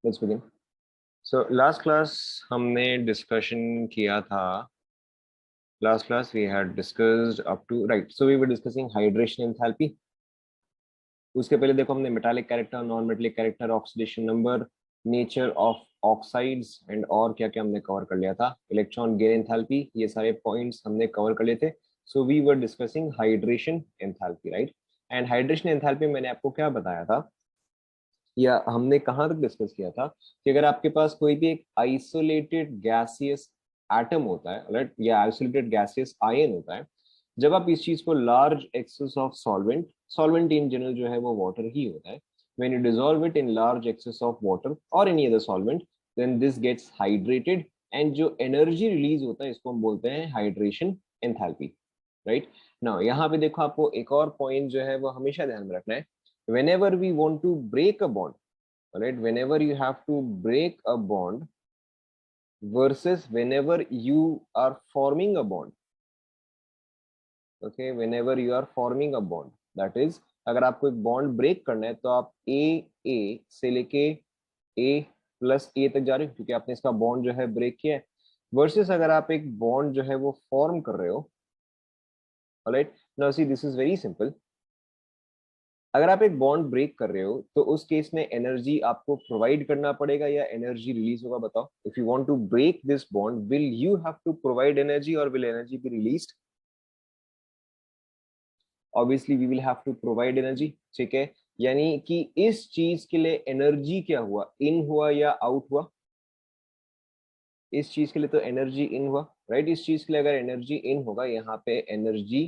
Let's begin. So last class हमने discussion किया था। Last class we had discussed up to right, so we were discussing hydration enthalpy. उसके पहले देखो हमने metallic character, non metallic character, oxidation number, nature of oxides and और क्या क्या हमने कवर कर लिया था। इलेक्ट्रॉन गेन एंथैल्पी, ये सारे पॉइंट्स हमने कवर कर लिए थे। So we were discussing hydration enthalpy, right. And hydration enthalpy मैंने आपको क्या बताया था, या हमने कहाँ तक डिस्कस किया था कि अगर आपके पास कोई भी एक आइसोलेटेड गैसियस एटम होता है, राइट, या आइसोलेटेड गैसियस आयन होता है, जब आप इस चीज को large excess of solvent, solvent in general जो है वो वाटर ही होता है, when you dissolve it in large excess of water और any other solvent, then this gets hydrated, and जो एनर्जी रिलीज होता है इसको हम बोलते हैं हाइड्रेशन एंथैल्पी, राइट। नाउ यहाँ पे देखो, आपको एक और पॉइंट जो है वो हमेशा ध्यान में रखना है। whenever we want to break a bond, right, whenever you have to break a bond versus whenever you are forming a bond, okay, whenever you are forming a bond, that is, अगर आपको एक bond break करना है तो आप ए से लेके ए plus ए तक जा रहे हो क्योंकि आपने इसका बॉन्ड जो है ब्रेक किया है, वर्सेस अगर आप एक बॉन्ड जो है वो फॉर्म कर रहे हो, right. Now see, this is very simple. अगर आप एक बॉन्ड ब्रेक कर रहे हो तो उस केस में एनर्जी आपको प्रोवाइड करना पड़ेगा या एनर्जी रिलीज होगा, बताओ। If you want to break this bond, will you have to provide energy और will energy be released? Obviously we will have to provide energy, ठीक है। यानी कि इस चीज के लिए एनर्जी क्या हुआ, इन हुआ या आउट हुआ? इस चीज के लिए तो एनर्जी इन हुआ, राइट। इस चीज के लिए अगर एनर्जी इन होगा, यहाँ पे एनर्जी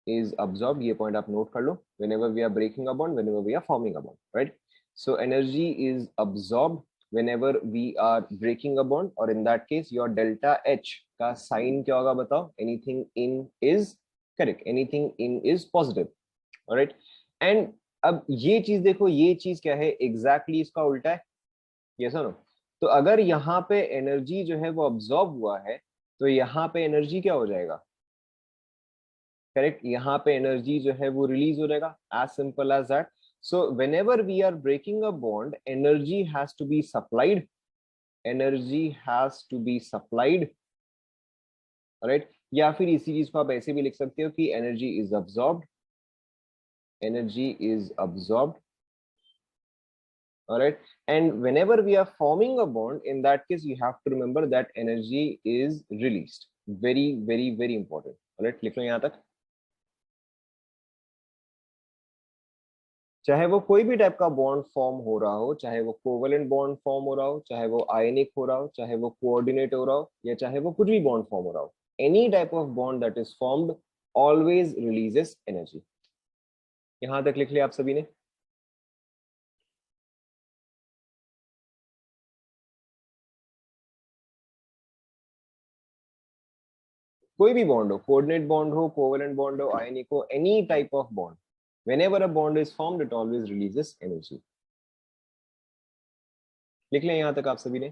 is absorbed, ये point आप note कर लो, whenever we are breaking a bond, whenever we are forming a bond, right? So energy is absorbed whenever we are breaking a bond, और in that case your delta H का sign क्या होगा बताओ? Anything in is correct, anything in is positive, alright? And अब ये चीज देखो, ये चीज क्या है exactly इसका उल्टा है, yes or no? तो अगर यहाँ पे एनर्जी जो है वो अब्सॉर्ब हुआ है तो यहाँ पे एनर्जी क्या हो जाएगा? करेक्ट, यहाँ पे एनर्जी जो है वो रिलीज हो जाएगा, as simple as that. So whenever we are breaking a bond, energy has to be supplied, energy has to be supplied, right. या फिर इसी चीज को आप ऐसे भी लिख सकते हो कि energy is absorbed, energy is absorbed, alright, and whenever we are forming a bond, in that case you have to remember that energy is released, very very very important, alright। लिख लो यहाँ तक। चाहे वो कोई भी टाइप का bond form हो रहा हो, चाहे वो कोवेलेंट बॉन्ड फॉर्म हो रहा हो, चाहे वो आयनिक हो रहा हो, चाहे वो कोऑर्डिनेट हो रहा हो, या चाहे वो कुछ भी बॉन्ड फॉर्म हो रहा हो, any type of bond that is formed always releases energy. यहां तक लिख लिया आप सभी ने? कोई भी बॉन्ड हो, कोऑर्डिनेट बॉन्ड हो, कोवेलेंट बॉन्ड हो, आयनिक हो, any type of bond, whenever a bond is formed it always releases energy। लिख लें यहां तक आप सभी ने?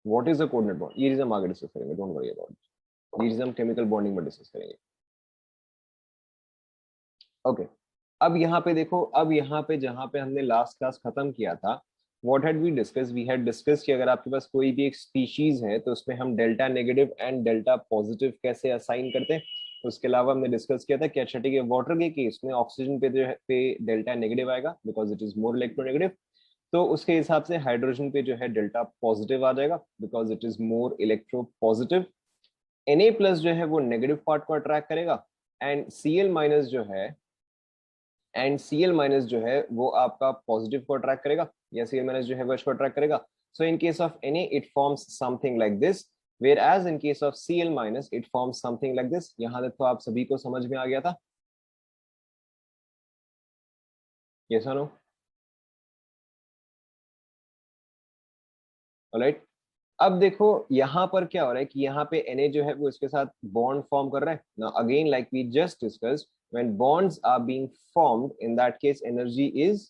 What is a coordinate bond, ये चीज हम आगे डिस्कस करेंगे, डोंट वरी अबाउट इट, ये चीज हम केमिकल बॉन्डिंग में डिस्कस करेंगे, ओके। अब यहाँ पे देखो, अब यहाँ पे जहाँ पे हमने लास्ट क्लास खत्म किया था, what had we discuss, we had discuss कि अगर आपके पास कोई भी एक स्पीशीज है तो उसमें हम delta negative and delta positive कैसे असाइन करते हैं। उसके अलावा हमने डिस्कस किया था कि अच्छा ठीक है, वाटर के केस में ऑक्सीजन पे जो है पे डेल्टा नेगेटिव आएगा because it is more electronegative, तो उसके हिसाब से हाइड्रोजन पे जो है डेल्टा पॉजिटिव आ जाएगा because it is more electro positive. Na plus जो है वो नेगेटिव पार्ट को अट्रैक्ट करेगा, एंड Cl माइनस जो है, एंड Cl माइनस जो है वो आपका पॉजिटिव को अट्रैक्ट करेगा, या Cl माइनस जो है वो इसको अट्रैक्ट करेगा। So in case of Na it forms something like this, whereas in case of Cl minus it forms something like this. यहाँ तक तो आप सभी को समझ में आ गया था, यस और नो? ऑलराइट। अब देखो यहाँ पर क्या हो रहा है कि यहाँ पे Na जो है वो इसके साथ बॉन्ड फॉर्म कर रहा है ना, again like we just discussed, when bonds are being formed in that case energy is,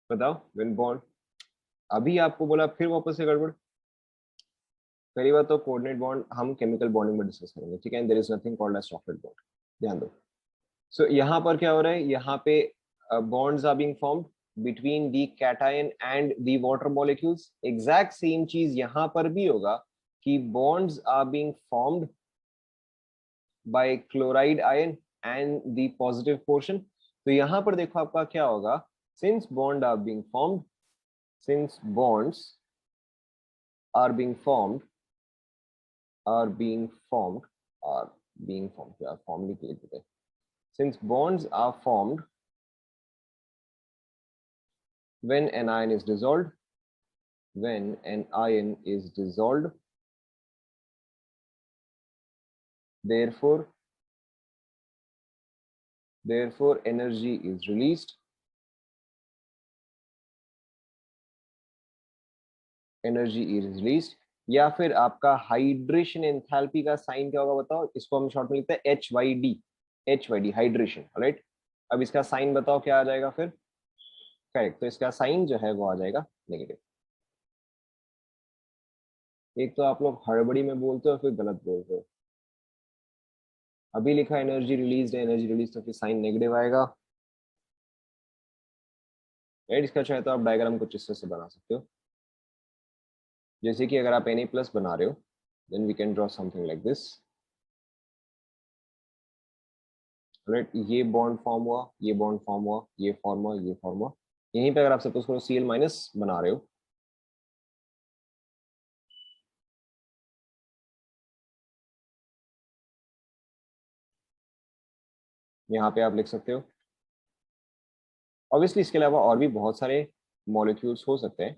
बताओ व्हेन बॉन्ड, अभी आपको बोला फिर वापस से गड़बड़। पहली बात तो कोऑर्डिनेट बॉन्ड हम केमिकल बॉन्डिंग में डिस्कस करेंगे, ठीक है, there is nothing called as chocolate bond, ध्यान दो। सो यहाँ पर क्या हो रहा है, यहाँ पे bonds are being formed between the cation and the water molecules. Exact same चीज यहाँ पर भी होगा कि bonds are being formed by chloride ion and the positive portion. तो यहाँ पर देखो आपका क्या होगा, since bond are being formed, since bonds are being formed, are being formed, are being formed, क्या फॉर्म लिख लेते हैं, since bonds are formed when an ion is dissolved, when an ion is dissolved, therefore energy is released, या फिर आपका hydration enthalpy का sign क्या होगा बताओ, इसको हम शॉर्ट में लिखते हैं HYD हाइड्रेशन, राइट। अब इसका साइन बताओ क्या आ जाएगा फिर, करेक्ट, तो इसका साइन जो है वो आ जाएगा नेगेटिव। एक तो आप लोग हड़बड़ी में बोलते हो फिर गलत बोलते हो। अभी लिखा एनर्जी रिलीज है, एनर्जी रिलीज तो फिर साइन नेगेटिव आएगा, राइट। इसका चाहे तो आप डायग्राम कुछ इस तरह से बना सकते हो, जैसे कि अगर आप Na प्लस बना रहे हो then we can draw something like this, right. ये बॉन्ड फॉर्म हुआ, ये बॉन्ड फॉर्म हुआ, ये फॉर्म हुआ, ये फॉर्म हुआ। यहीं पे अगर आप सपोज करो Cl माइनस बना रहे हो, यहाँ पे आप लिख सकते हो। ऑब्वियसली इसके अलावा और भी बहुत सारे मॉलिक्यूल्स हो सकते हैं।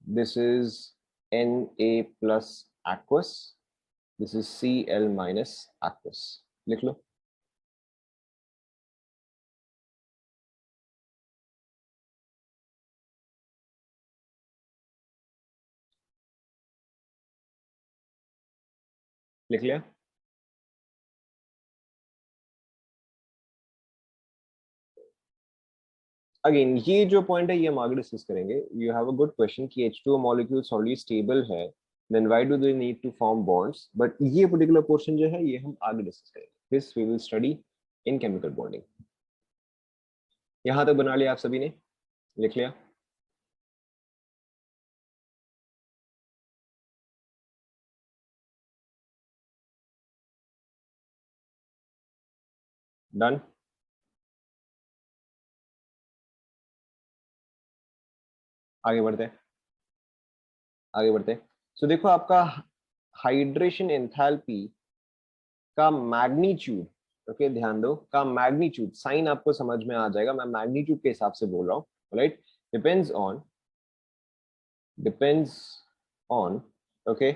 This is Na plus aqueous, this is Cl minus aqueous, लिख लो। लिख लिया। अगेन ये जो पॉइंट है ये हम आगे डिस्कस करेंगे। You have a good question कि H2O मॉलिक्यूल्स ऑलरेडी स्टेबल है, then why do they need to form bonds, but ये पर्टिकुलर पोर्शन जो है ये हम आगे डिस्कस करेंगे। This we will study in chemical bonding. यहां तक बना लिया आप सभी ने, लिख लिया। डन। आगे बढ़ते हैं, आगे बढ़ते हैं। सो देखो आपका हाइड्रेशन एंथैल्पी का मैग्नीट्यूड, ओके ध्यान दो, का मैग्नीट्यूड, साइन आपको समझ में आ जाएगा, मैं मैग्नीट्यूड के हिसाब से बोल रहा हूँ, right. Depends on okay,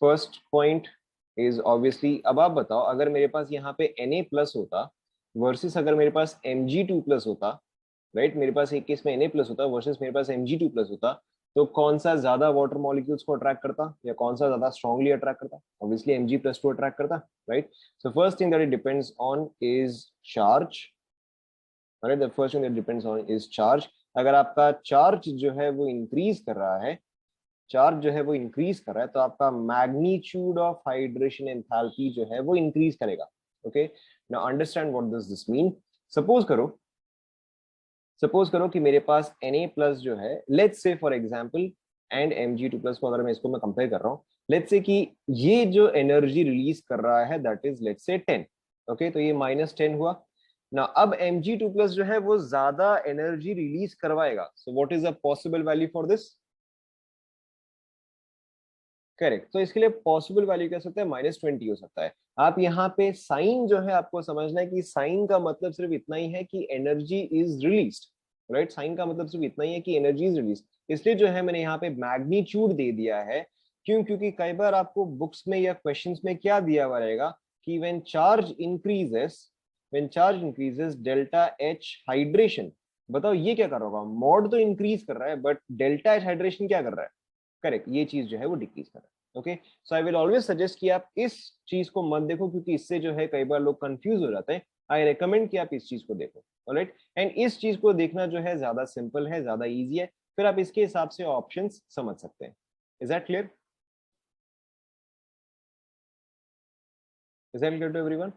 first point is obviously, अब आप बताओ अगर मेरे पास यहाँ पे Na प्लस होता वर्सेस अगर मेरे पास Mg2 प्लस होता, राइट, मेरे पास एक केस में Na प्लस होता वर्सेस मेरे पास Mg2 प्लस होता, तो कौन सा ज्यादा वाटर मॉलिक्यूल्स को अट्रैक्ट करता या कौन सा ज्यादा स्ट्रांगली अट्रैक्ट करता? Obviously Mg plus two attract करता, right. So first thing that it depends on is charge, right, the first thing that depends on is charge. अगर आपका चार्ज जो है वो इंक्रीज कर रहा है, चार्ज जो है वो इंक्रीज कर रहा है, तो आपका मैग्नीट्यूड ऑफ हाइड्रेशन एंथैल्पी जो है वो इंक्रीज करेगा, okay. Now understand what does this mean. Suppose करो, सपोज करो कि मेरे पास Na प्लस जो है, let's say for example, and Mg2 plus को अगर मैं इसको मैं कंपेयर कर रहा हूँ, लेट्स से कि ये जो एनर्जी रिलीज कर रहा है that is let's say 10, okay, तो ये -10 हुआ ना। अब Mg2 प्लस जो है वो ज्यादा एनर्जी रिलीज करवाएगा, so what is the possible value for this? Correct, तो इसके लिए पॉसिबल वैल्यू कह सकते हैं -20 हो सकता है। आप यहाँ पे साइन जो है आपको समझना है कि साइन का मतलब सिर्फ इतना ही है कि energy is released, right. Sign का मतलब सिर्फ इतना ही है कि एनर्जी इज रिलीज, इसलिए जो है मैंने यहाँ पे मैग्नीट्यूड दे दिया है। क्यों? क्योंकि कई बार आपको बुक्स में या क्वेश्चंस में क्या दिया हुआ रहेगा कि when charge increases delta H hydration. बताओ ये क्या कर रहा होगा, मॉड तो इंक्रीज कर रहा है बट डेल्टा एच हाइड्रेशन क्या कर रहा है? करेक्ट, ये चीज जो है वो डिक्रीज कर रहा है, okay. So I will always suggest कि आप इस चीज को मत देखो, क्योंकि इससे जो है कई बार लोग कंफ्यूज हो जाते हैं। आई रिकमेंड कि आप इस चीज को देखो, ऑलराइट। एंड इस चीज को देखना जो है ज्यादा सिंपल है, ज्यादा इजी है। फिर आप इसके हिसाब से ऑप्शंस समझ सकते हैं। Is that clear? Is that clear to everyone?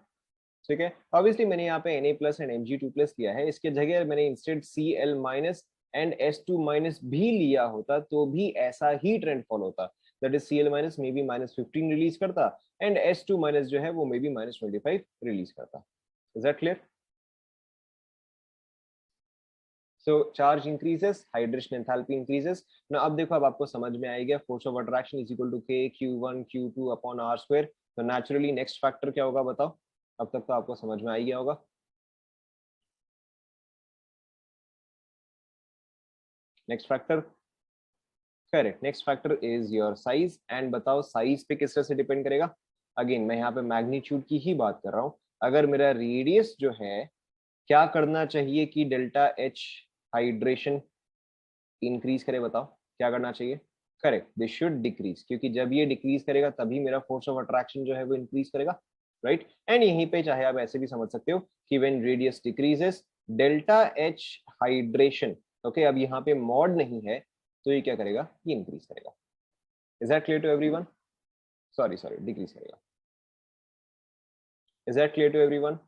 ठीक है, ऑब्वियसली मैंने यहाँ पे Na+ एंड Mg2+ लिया है, इसके जगह मैंने इंस्टेड Cl- एंड S2- भी लिया होता तो भी ऐसा ही ट्रेंड फॉलो होता। That is Cl- may be -15 release करता एंड S2- जो है वो मे बी -25 रिलीज करता। Is that clear? So charge increases, hydration enthalpy increases. ना अब देखो, अब आपको समझ में आएगा force of attraction is equal to K Q1 Q2 upon R²। तो नेचुरली नेक्स्ट फैक्टर क्या होगा बताओ? अब तक तो आपको समझ में आ ही गया होगा। Next factor, correct, next factor is your size. And बताओ साइज पे किस तरह से डिपेंड करेगा? अगेन मैं यहाँ पे मैग्नीट्यूड की ही बात कर रहा हूँ। अगर मेरा रेडियस जो है, क्या करना चाहिए कि डेल्टा एच हाइड्रेशन इंक्रीज करे? बताओ क्या करना चाहिए? करेक्ट, दिस शुड डिक्रीज, क्योंकि जब ये डिक्रीज करेगा तभी मेरा फोर्स ऑफ अट्रैक्शन जो है वो इंक्रीज करेगा, राइट? एंड यहीं पे चाहे आप ऐसे भी समझ सकते हो कि when radius decreases delta H hydration, okay, अब यहाँ पे मॉड नहीं है तो ये क्या करेगा? ये इंक्रीज करेगा। Is that clear to everyone? Sorry sorry, decrease करेगा। Is that clear to everyone?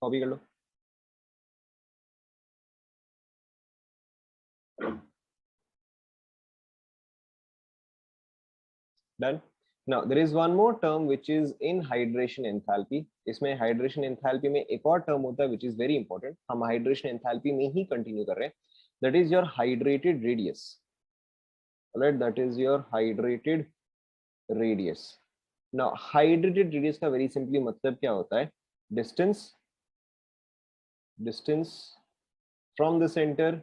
Copy कर लो। Done. Now there is one more term which is in hydration enthalpy. इसमें हाइड्रेशन एंथैल्पी में एक और टर्म होता है व्हिच इज वेरी इंपॉर्टेंट। हम हाइड्रेशन एंथैल्पी में ही कंटिन्यू कर रहे हैं। That is your hydrated radius, right? That is your hydrated radius. Now hydrated radius का वेरी सिंपली मतलब क्या होता है? Distance, distance from the centre,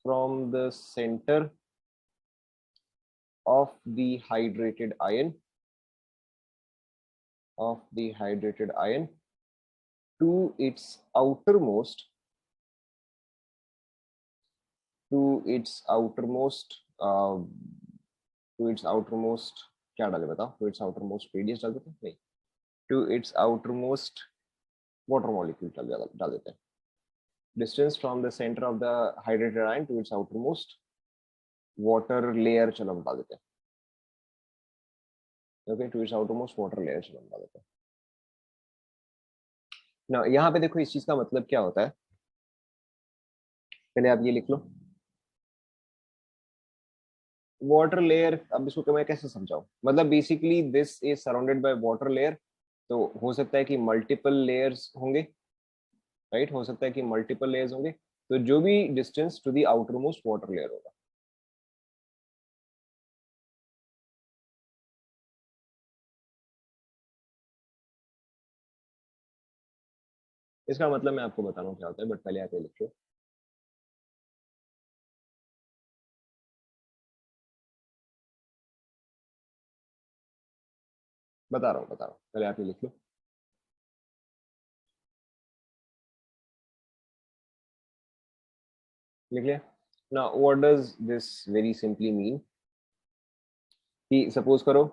from the centre of the hydrated ion, of the hydrated ion to its outermost, to its outermost to its outermost, क्या डाले बताओ? to its outermost radius डाल देते हैं? नहीं, to its outermost water molecule डाल देते हैं। distance from the center of the hydrated ion to its outermost water layer, चलो हम डाल देते हैं। okay, to its outermost water layer चलो हम डाल देते हैं ना। यहाँ पे देखो इस चीज का मतलब क्या होता है, पहले आप ये लिख लो। वाटर लेयर, अब इसको मैं कैसे समझाऊं? मतलब basically this is surrounded by water layer, तो हो सकता है कि मल्टीपल लेयर्स होंगे, राइट? हो सकता है कि मल्टीपल लेयर्स होंगे, तो जो भी distance to the outermost water layer होगा। इसका मतलब मैं आपको बता रहा हूँ क्या होता है, बट पहले आप ये लिख लो। बता रहा हूँ, पहले आप ये लिख लो। लिख लिया ना? What does this very simply mean कि सपोज करो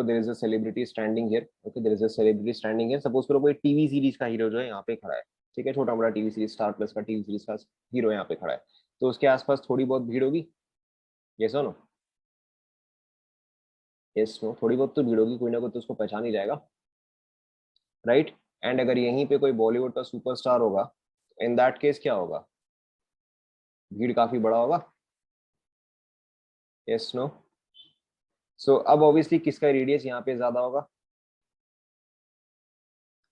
there is a celebrity standing here, okay, there is a celebrity standing here. Suppose करो कोई टीवी सीरीज का हीरो जो है यहाँ पे खड़ा है, ठीक है, छोटा बड़ा टीवी सीरीज, स्टार प्लस का टीवी सीरीज का हीरो यहाँ पे खड़ा है, तो उसके आसपास थोड़ी बहुत भीड़ होगी। यस और नो? यस नो, थोड़ी बहुत तो भीड़ होगी, कोई ना कोई तो उसको पहचान ही जाएगा, राइट? एंड अगर यहीं पे कोई बॉलीवुड का सुपरस्टार होगा, इन दैट केस क्या होगा? भीड़ काफी बड़ा होगा। Yes no? सो अब ऑब्वियसली किसका रेडियस यहाँ पे ज्यादा होगा?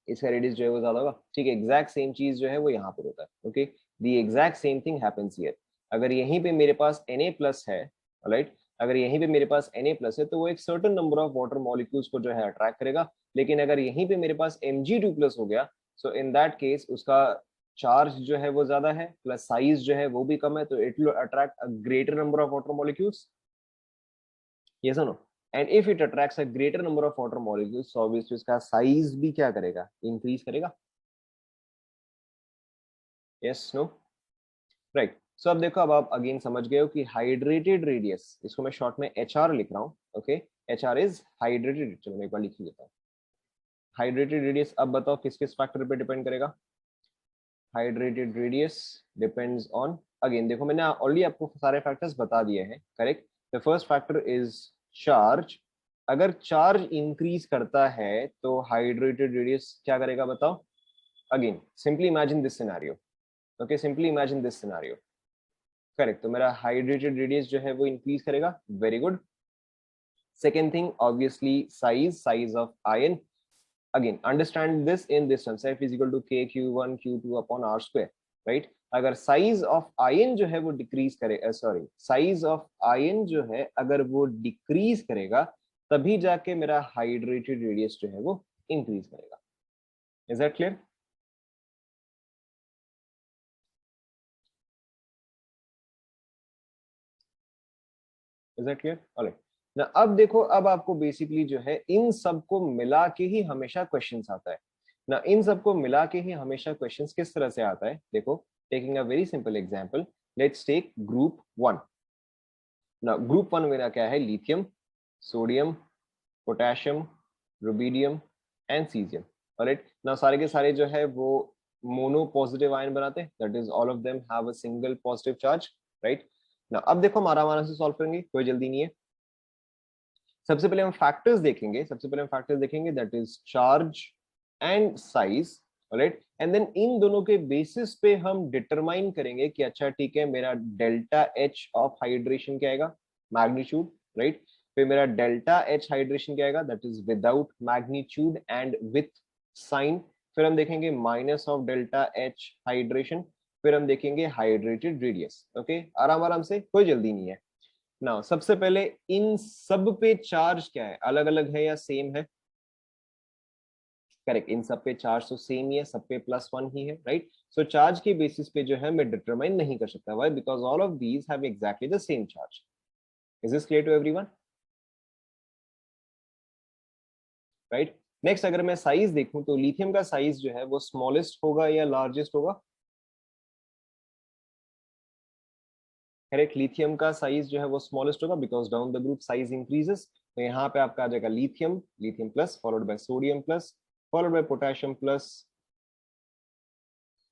इसका रेडियस जो है वो ज्यादा होगा, ठीक है। एग्जैक्ट सेम चीज जो है वो यहाँ पर होता है, okay. The exact same thing happens here. अगर यहीं पे मेरे पास Na+ है, राइट, अगर यहीं पे मेरे पास Na+ है तो वो एक certain number of water molecules को जो है अट्रैक्ट करेगा। लेकिन अगर यहीं पे मेरे पास Mg2+ हो गया, सो इन दैट केस उसका चार्ज जो है वो ज्यादा है, प्लस साइज जो है वो भी कम है, तो it will attract a greater number of water molecules. Yes और no? And if it attracts a greater number of water molecules, so obviously उसका साइज भी क्या करेगा? इंक्रीज करेगा। Yes no? राइट। सो अब देखो, अब आप अगेन समझ गए हो कि हाइड्रेटेड रेडियस, इसको मैं शॉर्ट में HR लिख रहा हूँ, ओके, HR इज हाइड्रेटेड। चलो मैं एक बार लिख ही देता हूँ। हाइड्रेटेड रेडियस, अब बताओ किस किस फैक्टर पे डिपेंड करेगा? Hydrated radius depends on, again देखो मैंने ऑलरेडी आपको सारे फैक्टर्स बता दिए हैं, correct. The first factor is charge. अगर चार्ज इंक्रीज करता है तो हाइड्रेटेड रेडियस क्या करेगा बताओ? Again simply imagine this scenario, okay, simply imagine this scenario, correct. तो मेरा हाइड्रेटेड रेडियस जो है वो इंक्रीज करेगा, very good. Second thing obviously size of ion. Again, understand this in this terms, F is equal to K Q1 Q2 upon R square, right? अगर size of ion जो है वो decrease करे, sorry, size of ion जो है अगर वो decrease करेगा तभी जाके मेरा हाइड्रेटेड रेडियस जो है वो इंक्रीज करेगा। Is that clear? Is that clear? Alright ना, अब देखो, अब आपको बेसिकली जो है इन सबको मिला के ही हमेशा क्वेश्चंस आता है ना, इन सबको मिला के ही हमेशा क्वेश्चंस किस तरह से आता है, देखो, taking a very simple example, let's take group 1 ना। ग्रुप 1 मेरा क्या है? Lithium, sodium, potassium, rubidium and caesium. Alright ना, सारे के सारे जो है वो मोनो पॉजिटिव आयन बनाते हैं, that is all of them have a single positive charge, right ना। अब देखो हमारा हमारा से सॉल्व करेंगे, कोई जल्दी नहीं है। सबसे पहले हम फैक्टर्स देखेंगे, सबसे पहले हम फैक्टर्स देखेंगे, that is charge and size, right. And then इन दोनों के बेसिस पे हम डिटरमाइन करेंगे कि अच्छा ठीक है, मेरा डेल्टा एच ऑफ हाइड्रेशन क्या आएगा? Magnitude, right. फिर मेरा डेल्टा एच हाइड्रेशन क्या आएगा? That is without magnitude and with sign. फिर हम देखेंगे minus of delta H hydration. फिर हम देखेंगे हाइड्रेटेड रेडियस, ओके, आराम आराम से, कोई जल्दी नहीं है ना। सबसे पहले इन सब पे चार्ज क्या है? अलग अलग है या सेम है? करेक्ट, इन सब पे चार्ज तो सेम ही है, सब पे +1 ही है, राइट। सो चार्ज के बेसिस पे जो है मैं डिटरमाइन नहीं कर सकता, why? Because all of these have exactly the same charge. Is this clear to everyone? Right. Next अगर मैं साइज देखूं तो लिथियम का साइज जो है वो स्मॉलेस्ट होगा या लार्जेस्ट होगा? करेक्ट, लिथियम का साइज जो है वो स्मॉलेस्ट होगा because down the group size increases. तो यहाँ पे आपका आ जाएगा lithium, lithium plus followed by sodium plus followed by potassium plus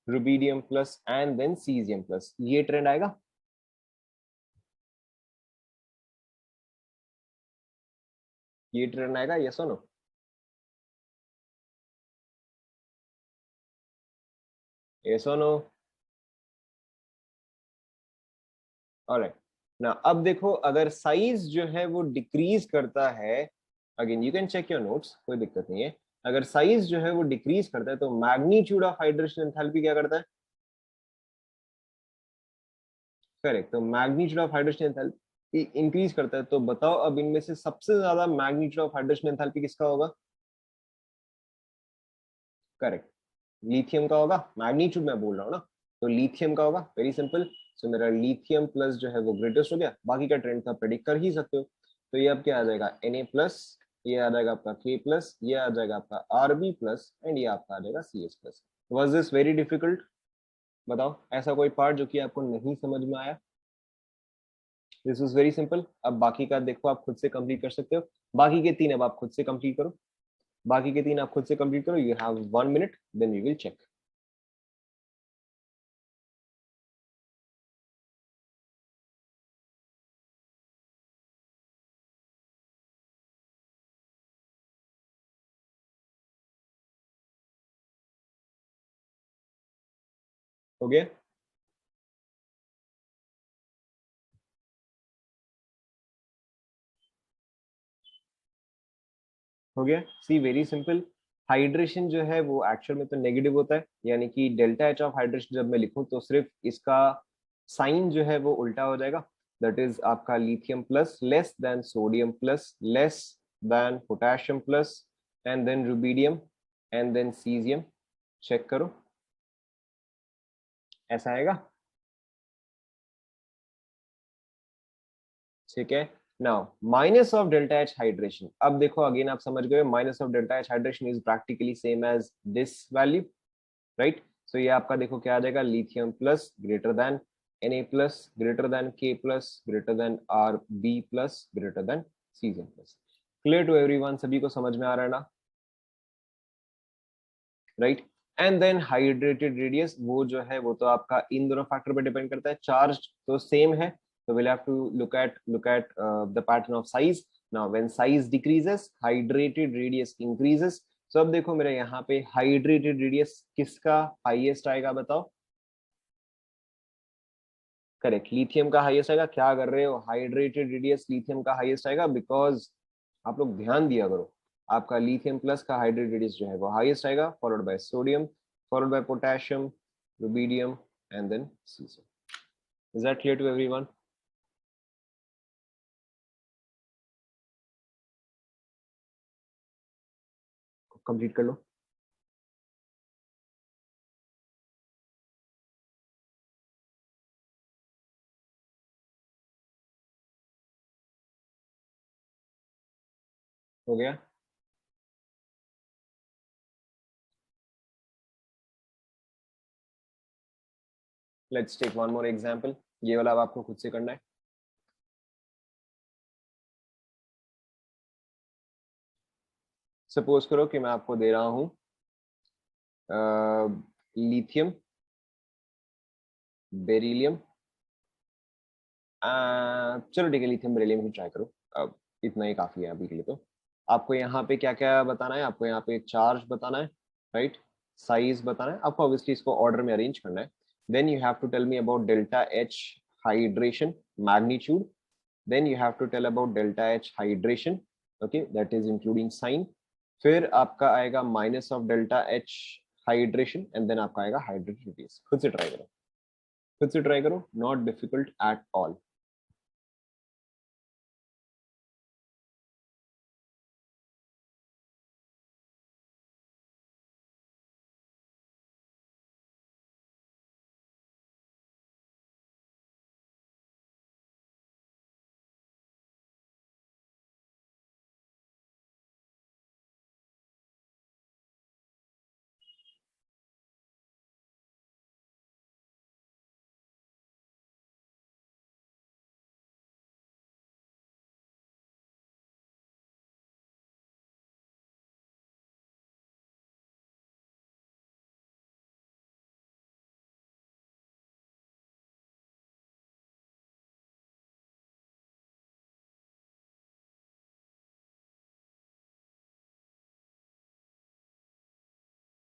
rubidium plus and then caesium plus. ये ट्रेंड आएगा? ये ट्रेंड आएगा, यस और नो? यस और नो? ऑलराइट ना, अब देखो अगर साइज जो है वो डिक्रीज करता है, again you can check your notes, कोई दिक्कत नहीं है। अगर साइज जो है वो डिक्रीज करता है तो मैग्नीट्यूड ऑफ हाइड्रेशन एंथैल्पी क्या करता है? करेक्ट, तो magnitude of hydration enthalpy increase करता है। तो बताओ अब इनमें से सबसे ज्यादा मैग्नीट्यूड ऑफ हाइड्रेशन एंथैल्पी किसका होगा? करेक्ट, लिथियम का होगा, मैग्नीट्यूड मैं बोल रहा हूँ ना, तो लिथियम का होगा, वेरी सिंपल। सो मेरा लिथियम प्लस जो है वो ग्रेटेस्ट हो गया, बाकी का ट्रेंड का प्रेडिक्ट कर ही सकते हो। तो ये अब क्या आ जाएगा? Na प्लस, ये आ जाएगा आपका K प्लस, ये आ जाएगा आपका Rb प्लस एंड ये आपका आ जाएगा CS plus. Was this very difficult? बताओ ऐसा कोई पार्ट जो कि आपको नहीं समझ में आया? This is very simple. अब बाकी का देखो आप खुद से कंप्लीट कर सकते हो, बाकी के 3 अब आप खुद से कंप्लीट करो, बाकी के 3 आप खुद से कंप्लीट करो। You have 1 minute, then we will check. हो गया? हो गया? सी वेरी सिंपल। हाइड्रेशन जो है वो एक्चुअल में तो नेगेटिव होता है, यानी कि डेल्टा एच ऑफ हाइड्रेशन जब मैं लिखूं तो सिर्फ इसका साइन जो है वो उल्टा हो जाएगा। दैट इज आपका lithium plus less than sodium plus less than potassium plus and then rubidium and then caesium. Check करो, ऐसा आएगा? ठीक है। Now minus of delta H hydration, अब देखो अगेन आप समझ गए, minus of delta H hydration is practically same as this value, right. So ये आपका देखो क्या आ जाएगा? Lithium plus greater than Na plus greater than K plus greater than Rb plus greater than Cz plus. Clear to everyone? सभी को समझ में आ रहा है ना? Right. And then hydrated radius, वो जो है वो तो आपका इन दोनों फैक्टर पर डिपेंड करता है. चार्ज तो सेम है, तो will have to look at the pattern of size. Now when size decreases, hydrated radius increases. So अब देखो मेरे यहाँ पे हाइड्रेटेड रेडियस किसका हाईएस्ट आएगा बताओ? करेक्ट, लिथियम का हाईएस्ट आएगा. क्या कर रहे हो? हाइड्रेटेड रेडियस लिथियम का हाईएस्ट आएगा, बिकॉज आप लोग ध्यान दिया करो, आपका लिथियम प्लस का हाइड्रेटेड रेडियस जो है वो हाईएस्ट आएगा, followed by sodium, followed by potassium, rubidium and then caesium. Is that clear to everyone? Complete कर लो. हो गया? Let's take one more example. ये वाला अब आपको खुद से करना है. सपोज करो कि मैं आपको दे रहा हूं लिथियम, बेरिलियम, चलो ठीक है, लिथियम बेरिलियम ही ट्राई करो. अब इतना ही काफी है अभी के लिए. तो आपको यहाँ पे क्या क्या बताना है? आपको यहाँ पे चार्ज बताना है, राइट, साइज बताना है. आपको ऑब्वियसली इसको ऑर्डर में अरेंज करना है. Then you have to tell me about delta H hydration magnitude. Then you have to tell about delta H hydration, okay, that is including sign. फिर आपका आएगा minus of delta H hydration and then आपका आएगा hydrated radius. खुद से try करो, खुद से ट्राई करो, नॉट डिफिकल्ट एट ऑल.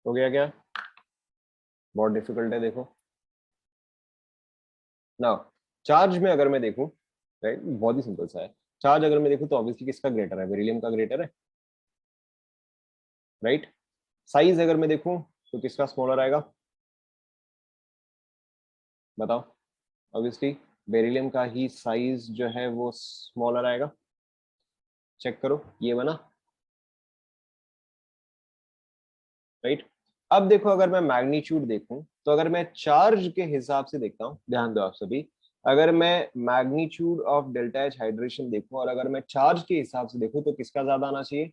हो गया क्या? बहुत डिफिकल्ट है देखो. ना, चार्ज में अगर मैं देखूं, राइट, बहुत ही सिंपल सा है. चार्ज अगर मैं देखूं तो ऑब्वियसली किसका ग्रेटर है? बेरिलियम का ग्रेटर है, राइट. साइज अगर मैं देखूं तो किसका स्मॉलर आएगा? बताओ. ऑब्वियसली बेरिलियम का ही साइज जो है वो स्मॉलर आएगा. चेक करो, ये बना, राइट. अब देखो, अगर मैं मैग्नीट्यूड देखूं, तो अगर मैं चार्ज के हिसाब से देखता हूं, ध्यान दो आप सभी, अगर मैं magnitude of delta H hydration देखूं और अगर मैं चार्ज के हिसाब से देखूं तो किसका ज्यादा आना चाहिए?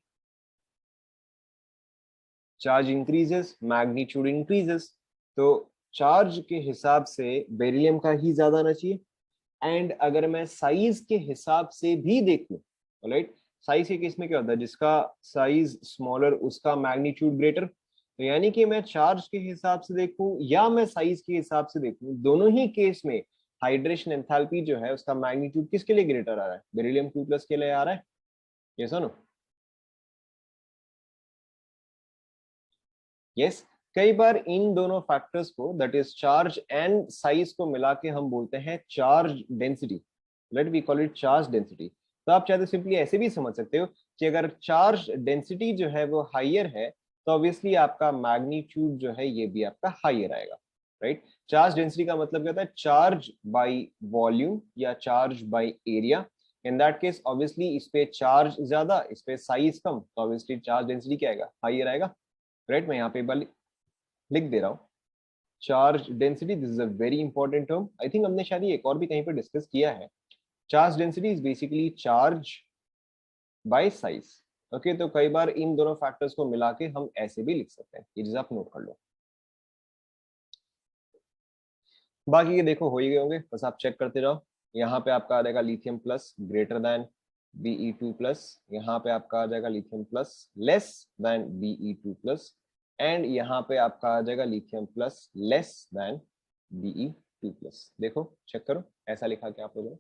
Charge increases, magnitude increases. तो चार्ज के हिसाब से बेरिलियम का ही ज्यादा आना चाहिए. एंड अगर मैं साइज के हिसाब से भी देखूं, राइट, साइज के केस में क्या होता है? जिसका साइज स्मॉलर उसका मैग्नीट्यूड ग्रेटर. तो यानी कि मैं चार्ज के हिसाब से देखूं या मैं साइज के हिसाब से देखूं, दोनों ही केस में हाइड्रेशन एंथैल्पी जो है उसका मैग्नीट्यूड किसके लिए ग्रेटर आ रहा है? बेरिलियम 2 प्लस के लिए आ रहा है. ये सुनो, यस. कई बार इन दोनों फैक्टर्स को, that is charge and size को मिला के हम बोलते हैं charge density. Let we call it charge density. तो आप चाहे तो सिंपली ऐसे भी समझ सकते हो कि अगर चार्ज डेंसिटी जो है वो हाइयर है, तो ऑब्वियसली आपका मैग्नीट्यूड जो है ये भी आपका हाइयर आएगा, राइट. चार्ज डेंसिटी का मतलब क्या होता है? चार्ज बाय वॉल्यूम या charge by area. In that case obviously इस पे चार्ज ज्यादा, इस पे साइज कम, तो ऑब्वियसली चार्ज डेंसिटी क्या आएगा? हाइयर आएगा, राइट. मैं यहाँ पे लिख दे रहा हूँ charge density. This is a very important term. I think हमने शायद ये एक और भी कहीं पर डिस्कस किया है. Charge density is basically charge by size. Okay, तो कई बार इन दोनों फैक्टर्स को मिला के हम ऐसे भी लिख सकते हैं. ये चीज आप नोट कर लो. बाकी ये देखो हो ही गए होंगे, बस आप चेक करते जाओ। यहाँ पे आपका आ जाएगा lithium plus greater then Be2+, यहाँ पे आपका आ जाएगा lithium plus less then Be2+, and यहाँ पे आपका आ जाएगा lithium plus less then Be2+। देखो चेक करो, ऐसा लिखा क्या आप लोगों ने?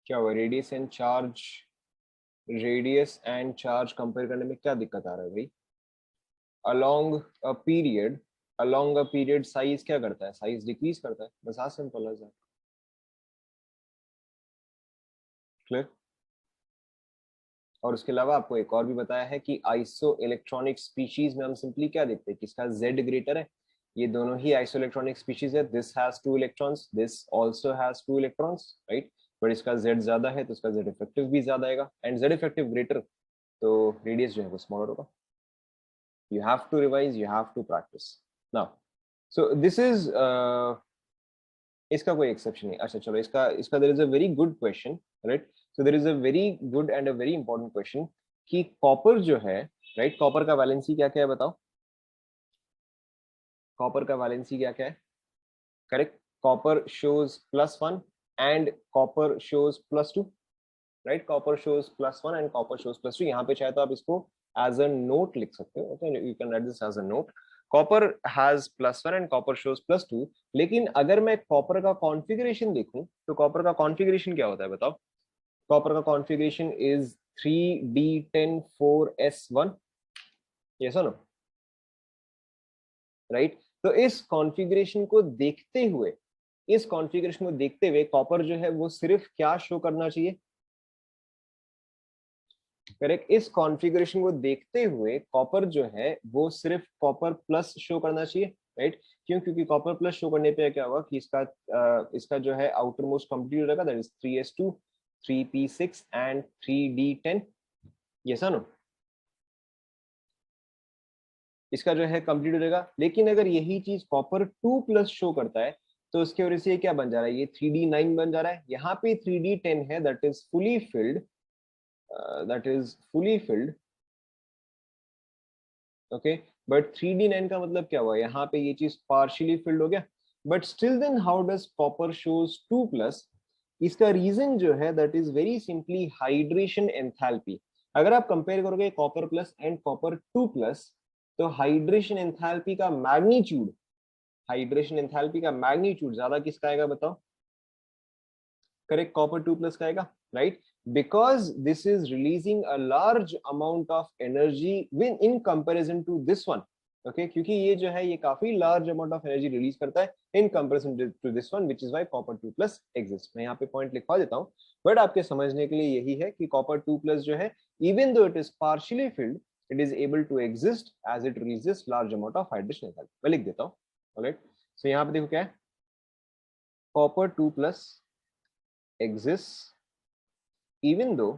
क्या हुआ? रेडियस एंड चार्ज कंपेयर करने में क्या दिक्कत आ रहा है भाई? Along a period, along a period size क्या करता है? साइज डिक्रीज करता है, बस आज सिंपल है। क्लियर? और उसके अलावा आपको एक और भी बताया है कि आइसो इलेक्ट्रॉनिक स्पीशीज में हम सिंपली क्या देखते हैं, किसका Z ग्रेटर है? ये दोनों ही आइसो इलेक्ट्रॉनिक स्पीशीज है। This has 2 electrons, this also has 2 electrons, right? But इसका Z ज्यादा है तो इसका Z इफेक्टिव भी ज्यादा आएगा, एंड Z इफेक्टिव ग्रेटर तो रेडियस जो है वो स्मॉलर होगा। You have to revise, you have to practice now. So this is इसका कोई एक्सेप्शन नहीं। अच्छा चलो, इसका इसका there is a very good question, right? So there is a very good and a very important question कि copper जो है, राइट, कॉपर का वैलेंसी क्या क्या है बताओ? कॉपर का वैलेंसी क्या क्या है? Correct, copper shows +1 and copper shows +2, right? Copper shows +1 and copper shows +2। यहाँ पे चाहे तो आप इसको एज अ नोट लिख सकते हो, okay, you can write this as a note. Copper has +1 and copper shows +2। लेकिन अगर मैं कॉपर का कॉन्फ़िगरेशन देखूं तो कॉपर का कॉन्फ़िगरेशन क्या होता है बताओ? कॉपर का configuration is 3D10 4S1, yes और नो, राइट? तो इस कॉन्फ़िगरेशन को देखते हुए, इस कॉन्फ़िगरेशन को देखते हुए कॉपर जो है वो सिर्फ क्या शो करना चाहिए? करेक्ट, इस कॉन्फ़िगरेशन को देखते हुए कॉपर जो है वो सिर्फ कॉपर प्लस शो करना चाहिए, राइट? क्यों? क्योंकि कॉपर प्लस शो करने पे क्या होगा कि इसका जो है आउटर मोस्ट कंप्लीट हो जाएगा, that is 3s2 3p6 and 3d10, yes no? इसका जो है कंप्लीट हो जाएगा। लेकिन अगर यही चीज कॉपर 2+ शो करता है तो उसकी वजह से ये क्या बन जा रहा है? ये 3d9 बन जा रहा है। यहाँ पे 3d10 है, that is fully filled, that is fully filled, okay. But 3d9 का मतलब क्या हुआ? यहाँ पे ये चीज पार्शियली फिल्ड हो गया। But still then how does copper shows 2+? इसका रीजन जो है that is very simply hydration enthalpy. अगर आप कंपेयर करोगे कॉपर प्लस एंड कॉपर 2+, तो हाइड्रेशन एंथैल्पी का मैग्नीट्यूड ज्यादा किसका आएगा बताओ? करेक्ट, कॉपर 2+ का आएगा, right? Because this is releasing a large amount of energy when in comparison to this one, okay, क्योंकि ये जो है ये काफी large amount of energy release करता है in comparison to this one, which is why copper 2+ exist. मैं यहाँ पे पॉइंट लिखवा देता हूँ, बट आपके समझने के लिए यही है कि कॉपर 2+ जो है, even though it is partially field, it is able to exist as it releases large amount of hydrogen enthalpy। मैं लिख देता हूँ, ऑलराइट? सो यहाँ पे देखो क्या है, copper 2+ exists even though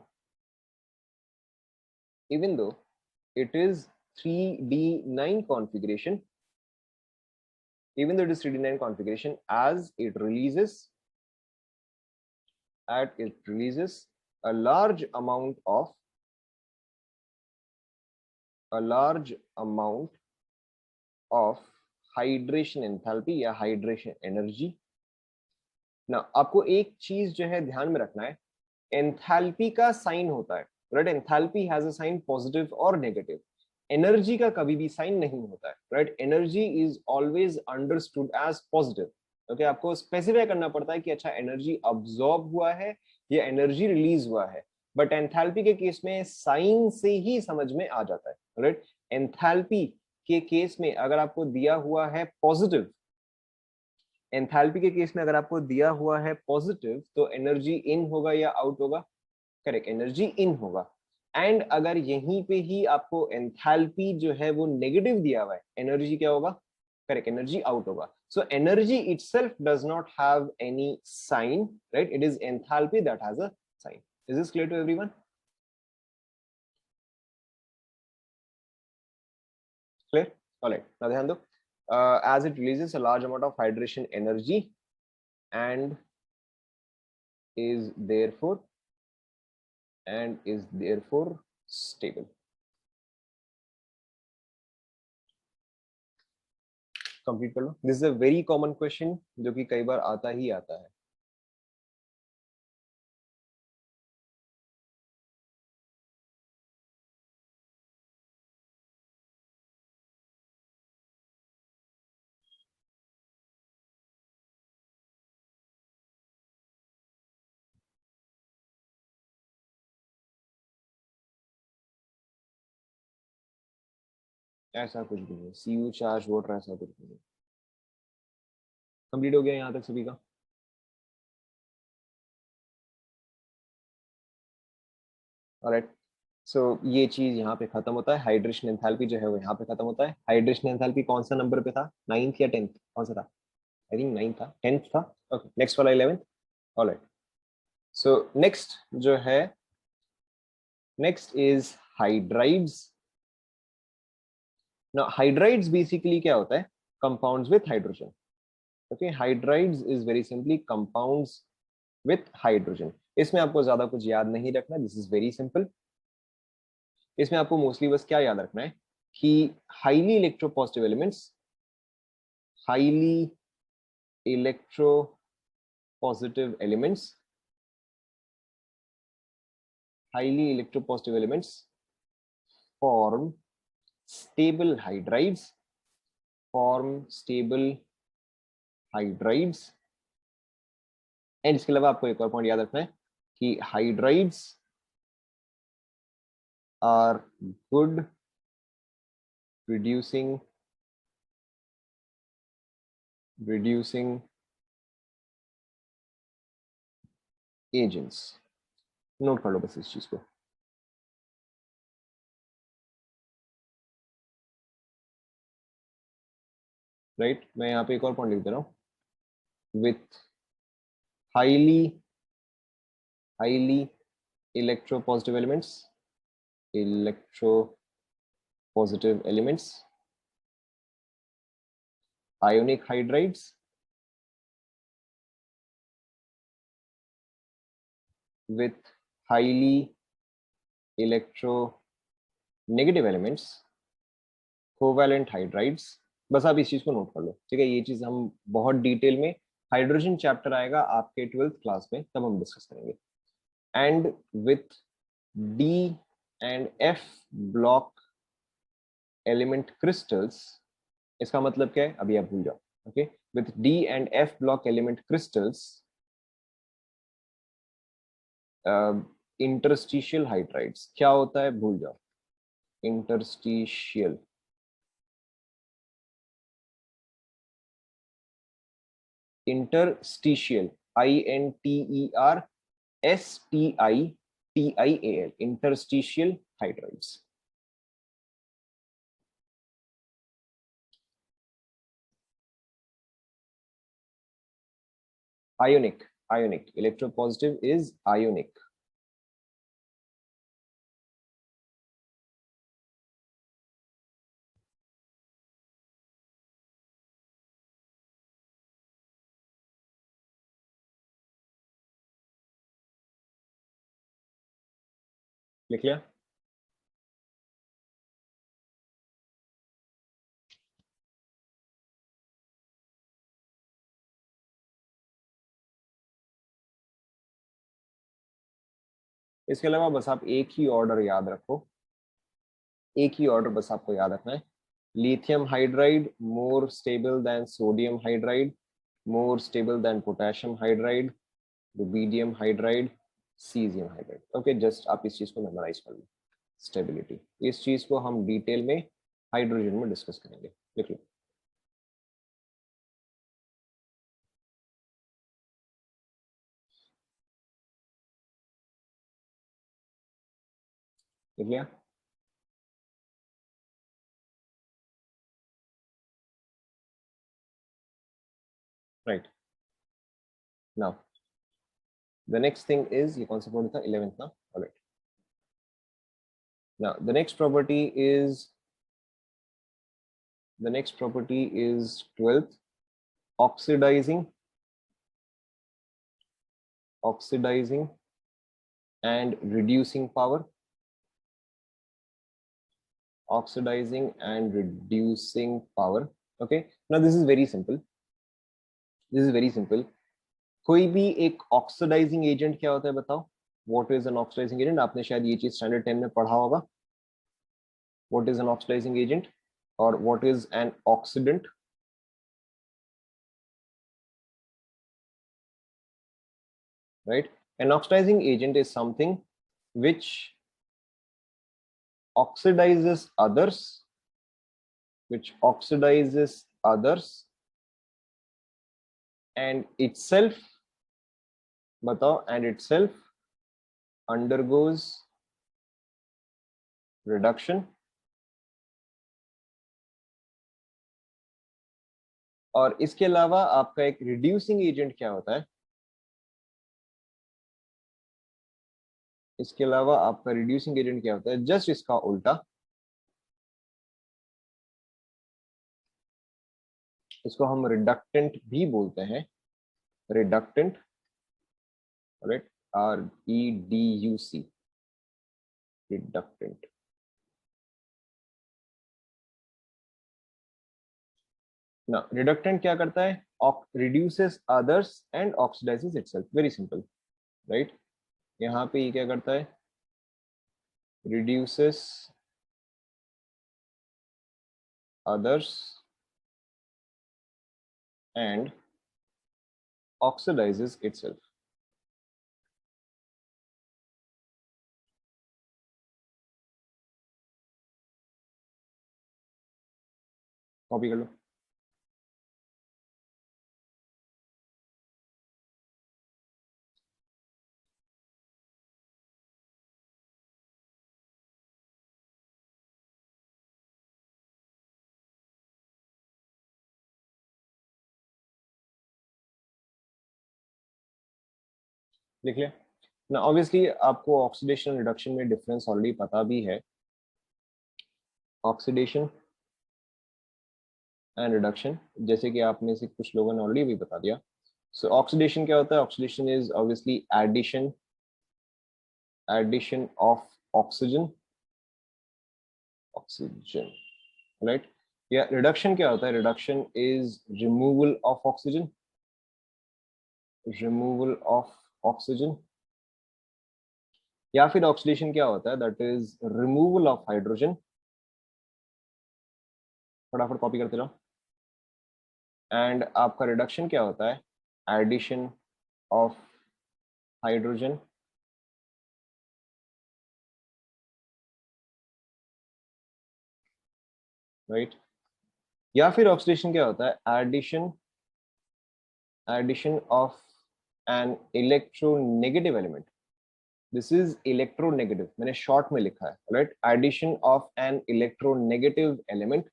it is 3d9 configuration, even though it is 3d9 configuration, as it releases a large amount of hydration enthalpy या hydration energy। ना आपको एक चीज जो है ध्यान में रखना है, एंथैल्पी का साइन होता है, right? Enthalpy has a sign positive और नेगेटिव। एनर्जी का कभी भी साइन नहीं होता है, right? Energy is always understood as positive, okay. आपको स्पेसिफाई करना पड़ता है कि अच्छा एनर्जी अब्सॉर्ब हुआ है या एनर्जी रिलीज हुआ है। बट एंथैल्पी के केस में साइन से ही समझ में आ जाता है, राइट? एंथैल्पी के केस में अगर आपको दिया हुआ है पॉजिटिव, एंथैल्पी के केस में अगर आपको दिया हुआ है पॉजिटिव, तो एनर्जी इन होगा या आउट होगा? करेक्ट, एनर्जी इन होगा। एंड अगर यहीं पे ही आपको एंथैल्पी जो है वो नेगेटिव दिया हुआ है, एनर्जी क्या होगा? करेक्ट, एनर्जी आउट होगा। So energy itself does not have any sign, right? It is enthalpy that has a sign. Is this clear to everyone? Clear? All right, now ध्यान दो। as it releases a large amount of hydration energy and is therefore stable. Complete कर लो. This is a very common question जो कि कई बार आता ही आता है. ऐसा कुछ भी नहीं. सीयू चार्ज वाटर ऐसा कुछ भी नहीं. कंप्लीट हो गया यहाँ तक सभी का. ऑलराइट. सो ये चीज यहाँ पे खत्म होता है. हाइड्रेशन एंथैल्पी जो है वो यहाँ पे खत्म होता है. हाइड्रेशन एंथैल्पी कौन सा नंबर पे था? 9th या 10th? कौन सा था? आई थिंक 9th था. 10th था. ओके, नेक्स्ट वाला 11th. ऑलराइट. सो नेक्स्ट जो है, next is hydrides. Now hydrides basically क्या होता है? Compounds with hydrogen. Okay, hydrides is very simply compounds with hydrogen. इसमें आपको ज्यादा कुछ याद नहीं रखना. This is very simple. इसमें आपको मोस्टली बस क्या याद रखना है कि highly electropositive elements, highly electropositive elements, highly electropositive elements form stable hydrides, and इसके अलावा आपको एक और पॉइंट याद रखना है कि hydrides are good reducing agents. Note कर लो बस इस चीज को. राइट, मैं यहाँ पे एक और पॉइंट लिख दे रहा हूँ. With highly electropositive elements, ionic hydrides, with highly electronegative elements, covalent hydrides. बस आप इस चीज को नोट कर लो. ठीक है, ये चीज हम बहुत डिटेल में, हाइड्रोजन चैप्टर आएगा आपके 12th क्लास में, तब हम डिस्कस करेंगे. And with D and F block element crystals. इसका मतलब क्या है अभी आप भूल जाओ. Okay, with D and F block element crystals, interstitial hydrides. क्या होता है भूल जाओ. Interstitial INTERSTIAL interstitial hydroids. Ionic electropositive is ionic. लिख लिया. इसके अलावा बस आप एक ही ऑर्डर याद रखो. एक ही ऑर्डर बस आपको याद रखना है. Lithium hydride more stable then sodium hydride, more stable then potassium hydride, rubidium hydride, caesium hydride. Okay, just आप इस चीज को मेमोराइज कर लो. स्टेबिलिटी, इस चीज को हम डिटेल में हाइड्रोजन में डिस्कस करेंगे. लिख लो. लिख लिया. Right. Now the next thing is, ये कौन सा पॉइंट था? 11th ना. Alright. Now the next property is The next property is 12th, oxidizing and reducing power. Oxidizing and reducing power. Okay, now this is very simple. कोई भी एक oxidising agent क्या होता है बताओ? What is an oxidizing agent? आपने शायद ये चीज स्टैंडर्ड 10 में पढ़ा होगा. What is an oxidizing agent और what is an oxidant? Right, an oxidizing agent is something which oxidizes others, and itself, बताओ, and itself undergoes reduction. और इसके अलावा आपका एक रिड्यूसिंग एजेंट क्या होता है? इसके अलावा आपका रिड्यूसिंग एजेंट क्या होता है? जस्ट इसका उल्टा. इसको हम रिडक्टेंट भी बोलते हैं. Reductant, right, REDUC, reductant. ना, रिडक्टेंट क्या करता है? Reduces others and oxidises itself. Very simple, right. यहाँ पे ये क्या करता है? Reduces others and oxidizes itself. Copy कर लो. लिख लिया ना? ऑब्वियसली आपको ऑक्सीडेशन रिडक्शन में डिफरेंस ऑलरेडी पता भी है. ऑक्सीडेशन एंड रिडक्शन, जैसे कि आप में से कुछ लोगों ने ऑलरेडी भी बता दिया. सो ऑक्सीडेशन क्या होता है? Oxidation is obviously addition of oxygen, right. या रिडक्शन क्या होता है? Reduction is removal of oxygen, या फिर ऑक्सीडेशन क्या होता है? That is removal of hydrogen. फटाफट कॉपी करते रहो. एंड आपका रिडक्शन क्या होता है? Addition of hydrogen, right. या फिर ऑक्सीडेशन क्या होता है? Addition of an electronegative element. This is electronegative, मैंने शॉर्ट में लिखा है, right. Addition of an electronegative element.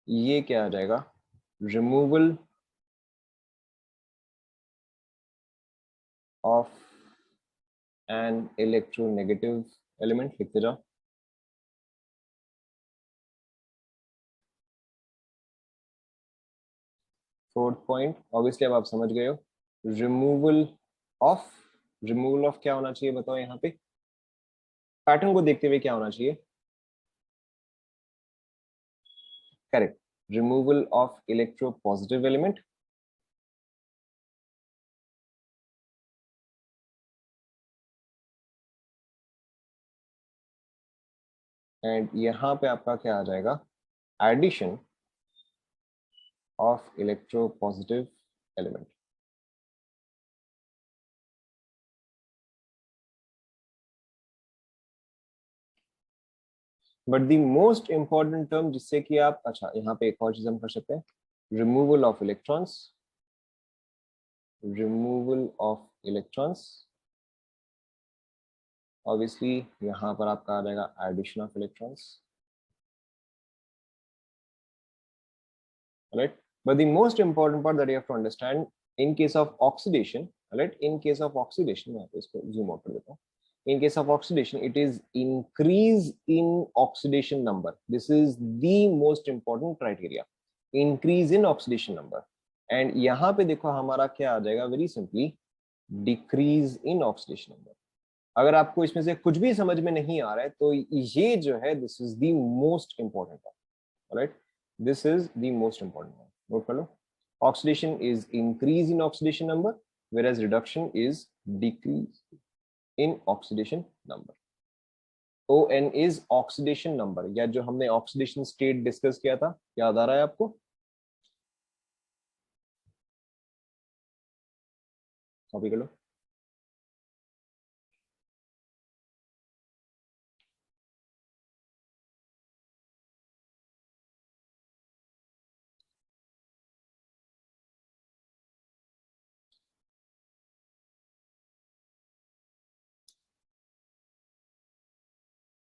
ये क्या आ जाएगा? Removal of an electronegative element. लिखते जाओ. फोर्थ पॉइंट, ऑब्वियसली अब आप समझ गए हो. रिमूवल ऑफ क्या होना चाहिए बताओ? यहाँ पे पैटर्न को देखते हुए क्या होना चाहिए? Correct, removal of electropositive element. And यहाँ पे आपका क्या आ जाएगा? Addition of electropositive element. But the most important term जिससे कि आप, अच्छा यहाँ पे एक और चीज हम कर सकते हैं, रिमूवल ऑफ इलेक्ट्रॉन्स. ऑब्वियसली यहाँ पर आपका आ जाएगा addition of electrons, right. But the most important part that you have to understand in case of oxidation, right? In case of oxidation, मैं इसको zoom out कर देता हूँ. In case of oxidation, it is increase in oxidation number. This is the most important criteria, increase in oxidation number. And यहाँ पे देखो हमारा क्या आ जाएगा, very simply decrease in oxidation number. अगर आपको इसमें से कुछ भी समझ में नहीं आ रहा है तो ये जो है this is the most important one. Alright, this is the most important one. Note कर लो. Oxidation is increase in oxidation number, whereas reduction is decrease in oxidation number. ON is oxidation number, या जो हमने oxidation state discuss किया था, याद आ रहा है आपको? कॉपी कर लो.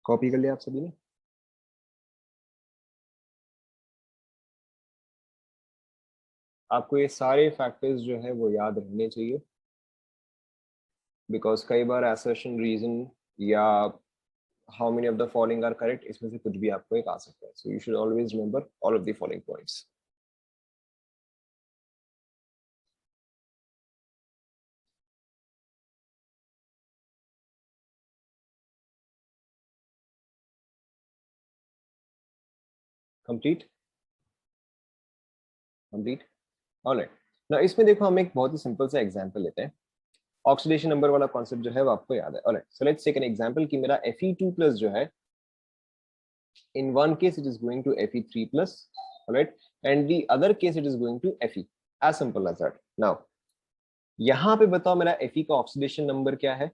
कॉपी कर लिया आप सभी ने? आपको ये सारे फैक्टर्स जो है वो याद रहने चाहिए, बिकॉज कई बार assertion reason या how many of the following are correct इसमें से कुछ भी आपको एक आ सकता है. So you should always remember all of the following points. Complete? Complete? Alright. Now इसमें देखो हम एक बहुत ही सिंपल सा एग्जांपल लेते हैं. ऑक्सीडेशन नंबर वाला कॉन्सेप्ट जो है वो आपको याद है. Alright, so let's take an example कि मेरा Fe2+ जो है, in one case it is going to Fe3+, alright, and the other case it is going to Fe. As simple as that. Now यहाँ पे बताओ मेरा Fe का oxidation number क्या है?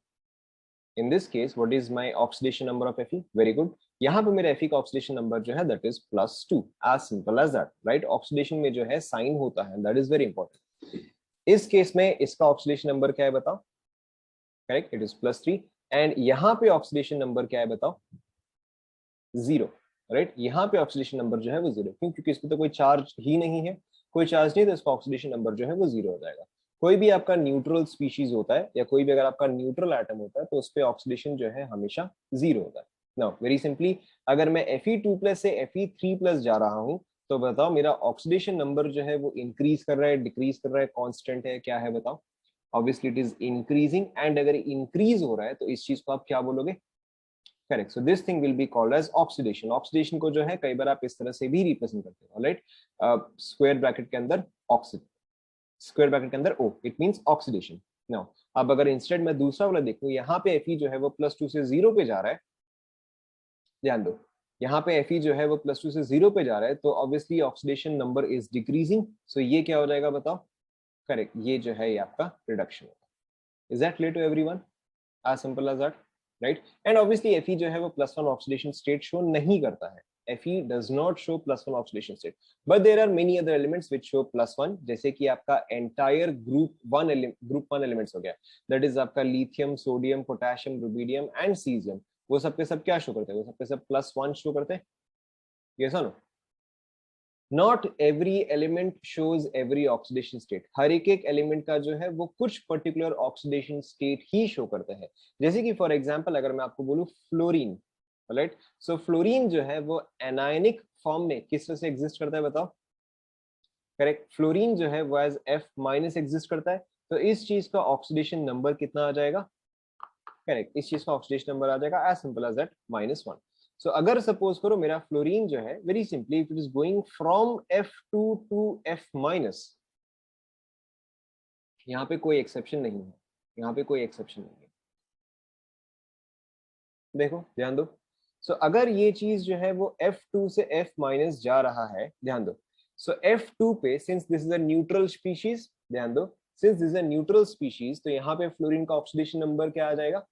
In this case, what is my oxidation number of Fe? Very good. यहाँ पे मेरा Fe का ऑक्सीडेशन नंबर जो है that is +2. As simple as that, right? Oxidation में जो है साइन होता है, that is very important. इस केस में इसका ऑक्सीडेशन नंबर क्या है बताओ? Correct, it is +3. एंड यहाँ पे ऑक्सीडेशन नंबर क्या है बताओ? 0. राइट, यहाँ पे ऑक्सीडेशन नंबर जो है वो 0. क्यों? क्योंकि इसमें तो कोई चार्ज ही नहीं है, कोई चार्ज नहीं, तो इसका ऑक्सीडेशन नंबर जो है वो 0 हो जाएगा. कोई भी आपका न्यूट्रल स्पीशीज होता है या कोई भी अगर आपका न्यूट्रल एटम होता है तो उस पर ऑक्सीडेशन जो है हमेशा 0 होता है. नाउ वेरी सिंपली, अगर मैं Fe2+ से Fe3+ जा रहा हूं तो बताओ मेरा ऑक्सीडेशन नंबर जो है वो इंक्रीज कर रहा है, डिक्रीज कर रहा है, कांस्टेंट है, क्या है बताओ? Obviously it is increasing. And अगर इंक्रीज हो रहा है तो इस चीज को आप क्या बोलोगे? Correct. So this thing will be called as oxidation. Oxidation को जो है कई बार आप इस तरह से भी रिप्रेजेंट करते हो, राइट? स्क्वायर ब्रैकेट के अंदर ऑक्सीड, स्क्वायर ब्रैकेट के अंदर O, it means oxidation. Now अब अगर इंस्टेड मैं दूसरा वाला देखूं, यहाँ पे Fe जो है वो +2 से 0 पे जा रहा है. ध्यान दो, यहाँ पे Fe जो है वो +2 से 0 पे जा रहा है, तो obviously oxidation number is decreasing. So ये क्या हो जाएगा बताओ? करेक्ट, ये जो है ये आपका रिडक्शन होगा. Is that clear to everyone? as simple as that, right? And obviously Fe जो है वो +1 ऑक्सीडेशन स्टेट शो नहीं करता है. Fe does not show +1 oxidation state, but there are many other elements which show +1, जैसे कि आपका entire group 1 elements हो गया, that is आपका lithium, sodium, potassium, rubidium and caesium. वो सब के सब क्या शो करते हैं? वो सब के सब +1 शो करते हैं. yes or no? Not every element shows every oxidation state. हर एक एलिमेंट का जो है वो कुछ पर्टिकुलर ऑक्सीडेशन स्टेट ही शो करते हैं. जैसे कि फॉर एग्जांपल अगर मैं आपको बोलूं फ्लोरीन, राइट? सो फ्लोरीन जो है वो एनायनिक फॉर्म में किस तरह से एग्जिस्ट करता है बताओ? करेक्ट, फ्लोरीन जो है वो एज F- एग्जिस्ट करता है. तो इस चीज का ऑक्सीडेशन नंबर कितना आ जाएगा? करेक्ट, इस चीज का ऑक्सीडेशन नंबर आ जाएगा एज सिंपल एज दैट -1. सो अगर सपोज करो मेरा फ्लोरीन जो है, very simply it is going from F2 to F-, यहाँ पे कोई एक्सेप्शन नहीं है, यहाँ पे कोई एक्सेप्शन नहीं है. देखो ध्यान दो. सो अगर ये चीज जो है वो F2 से F- जा रहा है, ध्यान दो. सो F2 पे, since this is a neutral species, ध्यान दो, since this is a neutral species, तो यहाँ पे फ्लोरीन का ऑक्सीडेशन नंबर क्या आ जाएगा?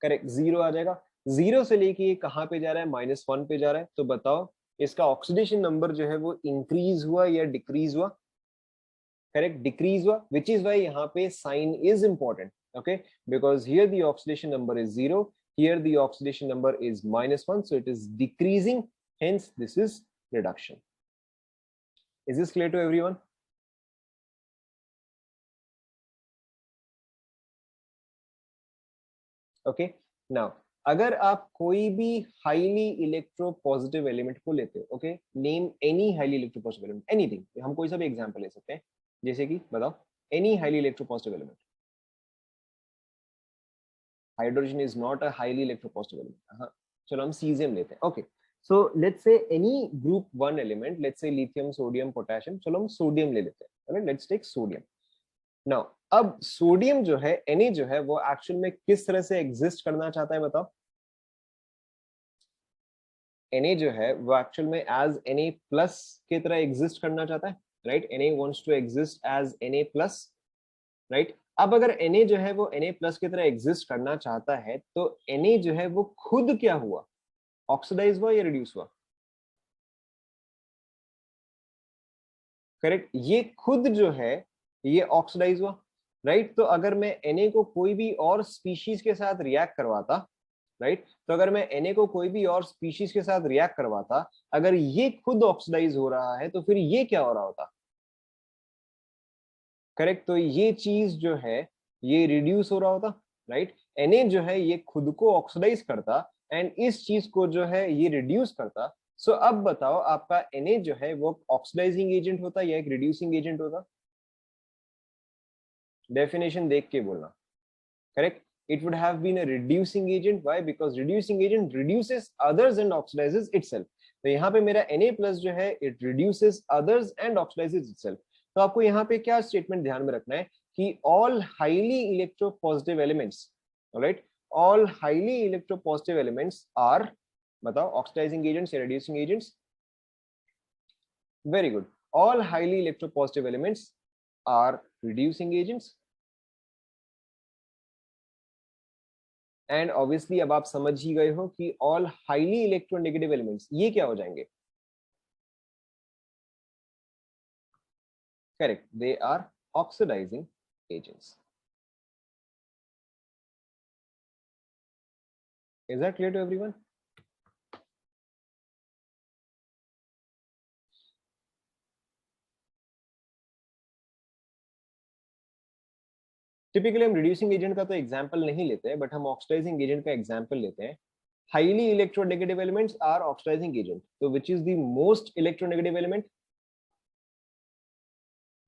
करेक्ट, 0 आ जाएगा. 0 से लेके ये कहाँ पे जा रहा है? -1 पे जा रहा है. तो बताओ इसका ऑक्सीडेशन नंबर जो है वो इंक्रीज हुआ या डिक्रीज हुआ? करेक्ट, डिक्रीज हुआ, विच इज वाई यहाँ पे sign is important. Okay, because here the oxidation number is 0, here the oxidation number is -1, so it is decreasing, hence this is reduction. Is this clear to everyone? Okay, now अगर आप कोई भी highly electropositive element को लेते हो, okay, name any highly electropositive element, anything, हम कोई सा भी एग्जांपल ले सकते हैं, जैसे कि बताओ any highly electropositive element. Hydrogen is not a highly electropositive element. हाँ, चलो हम सीजियम लेते हैं. Okay, so let's say any group one element, let's say lithium, sodium, potassium, चलो हम सोडियम ले लेते हैं. Alright, let's take sodium. Now अब सोडियम जो है, Na जो है, वो एक्चुअल में किस तरह से एग्जिस्ट करना चाहता है बताओ. Na जो है वो एक्चुअल में एज Na प्लस की तरह एग्जिस्ट करना चाहता है, राइट. Na wants to exist as Na plus, right. अब अगर Na जो है वो Na प्लस की तरह एग्जिस्ट करना चाहता है, तो Na जो है वो खुद क्या हुआ, ऑक्सीडाइज हुआ या रिड्यूस हुआ? करेक्ट, ये खुद जो है ये ऑक्सीडाइज हुआ, राइट. तो अगर मैं Na को कोई भी और स्पीशीज के साथ रिएक्ट करवाता, राइट, तो अगर मैं Na को कोई भी और स्पीशीज के साथ रिएक्ट करवाता, अगर ये खुद ऑक्सीडाइज हो रहा है तो फिर ये क्या हो रहा होता? करेक्ट, तो ये चीज जो है ये रिड्यूस हो रहा होता, राइट. Na जो है ये खुद को ऑक्सीडाइज करता एंड इस चीज को जो है ये रिड्यूस करता. सो अब बताओ आपका Na जो है वो ऑक्सीडाइजिंग एजेंट होता या एक रिड्यूसिंग एजेंट होता? डेफिनेशन देख के बोलना. Correct, it would have been a reducing agent. Why? Because reducing agent reduces others and oxidizes itself. तो यहाँ पे मेरा Na plus जो है it reduces others and oxidizes itself. तो आपको यहाँ पे क्या स्टेटमेंट ध्यान में रखना है कि all highly electropositive elements, alright, all highly electropositive elements are, बताओ, oxidizing agents या reducing agents? Very good. All highly electropositive elements are reducing agents. And obviously अब आप समझ ही गए हो कि ऑल हाईली इलेक्ट्रोनेगेटिव एलिमेंट्स ये क्या हो जाएंगे? Correct, they are oxidising agents. Is that clear to everyone? Typically हम रिड्यूसिंग एजेंट का तो एग्जांपल नहीं लेते हैं, बट हम ऑक्सीडाइजिंग एजेंट का एग्जांपल लेते हैं. Highly electronegative elements are oxidizing agent, तो which is the most electronegative element?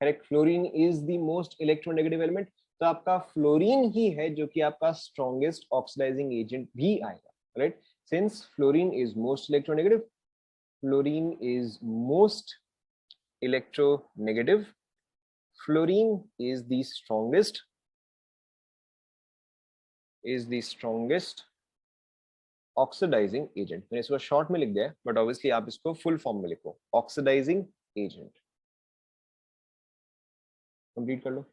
Correct, fluorine is the most electronegative element. तो आपका फ्लोरीन ही है जो कि आपका स्ट्रॉन्गेस्ट ऑक्सीडाइजिंग एजेंट भी आएगा, right. Since fluorine is most electronegative, fluorine is most electronegative, fluorine is the strongest oxidizing agent. मैंने इसको शॉर्ट में लिख दिया है, बट ऑब्वियसली आप इसको फुल फॉर्म में लिखो, ऑक्सीडाइजिंग एजेंट. कंप्लीट कर लो.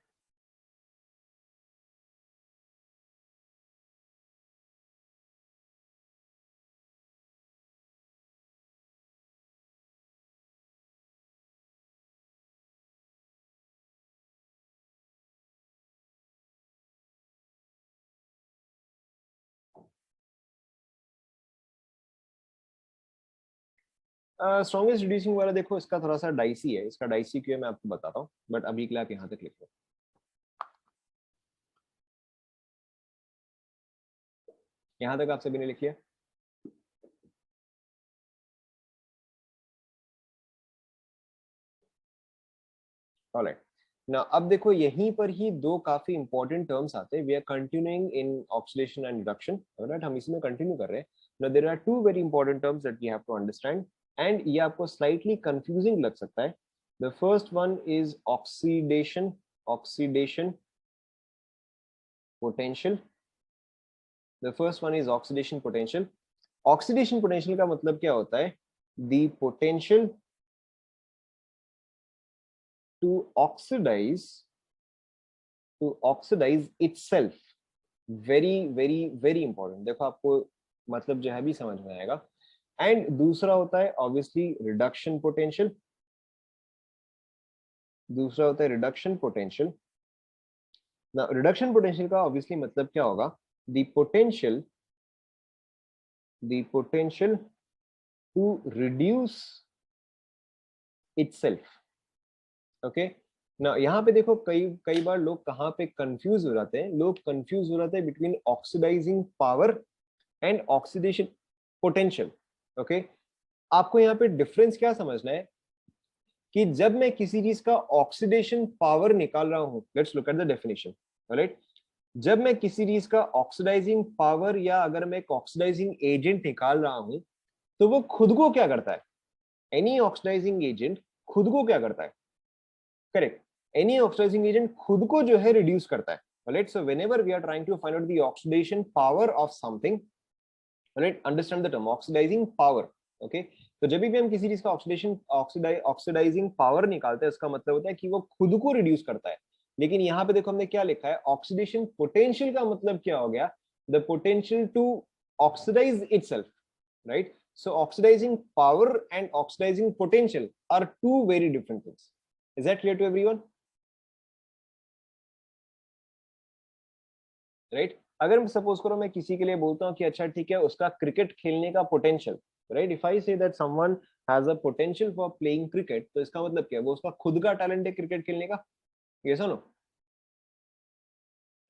स्ट्रॉन्गेस्ट रिड्यूसिंग वाला देखो, इसका थोड़ा सा डाइसी है. इसका डाइसी क्यों है मैं आपको बताता हूँ, बट अभी के लिए आप यहाँ तक लिखो. यहाँ तक आप सभी ने लिख लिया? ऑलराइट. नाउ अब देखो यहीं पर ही दो काफी इंपॉर्टेंट टर्म्स आते हैं. We are continuing in oxidation and reduction, alright, हम इसमें कंटिन्यू कर रहे हैं. Now there are two very important terms that we have to understand, and ये आपको स्लाइटली कंफ्यूजिंग लग सकता है. The first one is oxidation, oxidation potential. The first one is oxidation potential. Oxidation potential का मतलब क्या होता है? The potential to oxidise, to oxidise itself. Very very very important. देखो आपको मतलब जो है भी समझ में आएगा. एंड दूसरा होता है ऑब्वियसली रिडक्शन पोटेंशियल. दूसरा होता है रिडक्शन पोटेंशियल. ना रिडक्शन पोटेंशियल का ऑब्वियसली मतलब क्या होगा? The potential, the potential to reduce itself. Okay. ना यहाँ पे देखो कई कई बार लोग कहाँ पे कंफ्यूज हो जाते हैं. लोग कंफ्यूज हो जाते हैं between oxidising power and oxidation potential. Okay, आपको यहाँ पे डिफरेंस क्या समझना है कि जब मैं किसी चीज का ऑक्सीडेशन पावर निकाल रहा हूं, let's look at the definition, right. जब मैं किसी चीज का ऑक्सीडाइजिंग पावर या अगर मैं एक ऑक्सीडाइजिंग एजेंट निकाल रहा हूं तो वो खुद को क्या करता है, एनी ऑक्सीडाइजिंग एजेंट खुद को क्या करता है, करेक्ट, एनी ऑक्सीडाइजिंग एजेंट खुद को जो है रिड्यूस करता है, right. So whenever we are trying to find out the oxidation power of something, right, understand the term oxidising power. Okay, तो जब भी हम किसी चीज का ऑक्सीडेशन ऑक्सीडाइजिंग पावर निकालते हैं उसका मतलब होता है कि वो खुद को रिड्यूस करता है। लेकिन यहाँ पे देखो हमने क्या लिखा है, ऑक्सीडेशन पोटेंशियल का मतलब क्या हो गया, the potential to oxidise itself, right. So oxidizing power and oxidizing potential are two very different things. Is that clear to everyone? Right? अगर सपोज करो मैं किसी के लिए बोलता हूँ कि अच्छा ठीक है उसका क्रिकेट खेलने का potential, right, if I say that someone has a potential for playing cricket, तो इसका मतलब क्या है, वो उसका खुद का टैलेंट है क्रिकेट खेलने का, ये सुनो,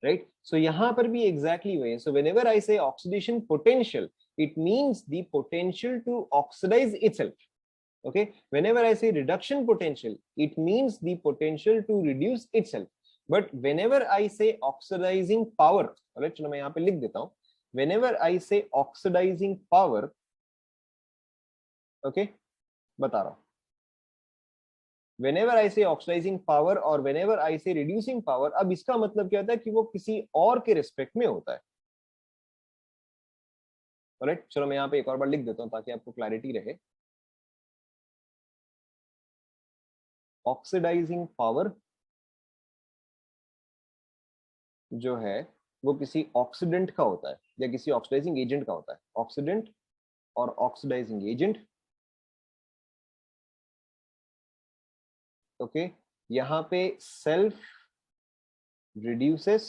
राइट। सो यहाँ पर भी एग्जैक्टली वही है। सो whenever I say oxidation potential, it means the potential to oxidise itself. Okay, whenever I say reduction potential, it means the potential to reduce itself. But whenever I say oxidizing power, alright, चलो मैं यहाँ पे लिख देता हूँ, whenever I say oxidizing power, okay, बता रहा हूँ, whenever I say oxidizing power और whenever I say reducing power, अब इसका मतलब क्या होता है कि वो किसी और के रिस्पेक्ट में होता है, alright, चलो मैं यहाँ पे एक और बार लिख देता हूँ ताकि आपको क्लैरिटी रहे। ऑक्सीडाइजिंग पावर जो है वो किसी ऑक्सीडेंट का होता है या किसी ऑक्सीडाइजिंग एजेंट का होता है, ऑक्सीडेंट और ऑक्सीडाइजिंग एजेंट। ओके, यहाँ पे self reduces,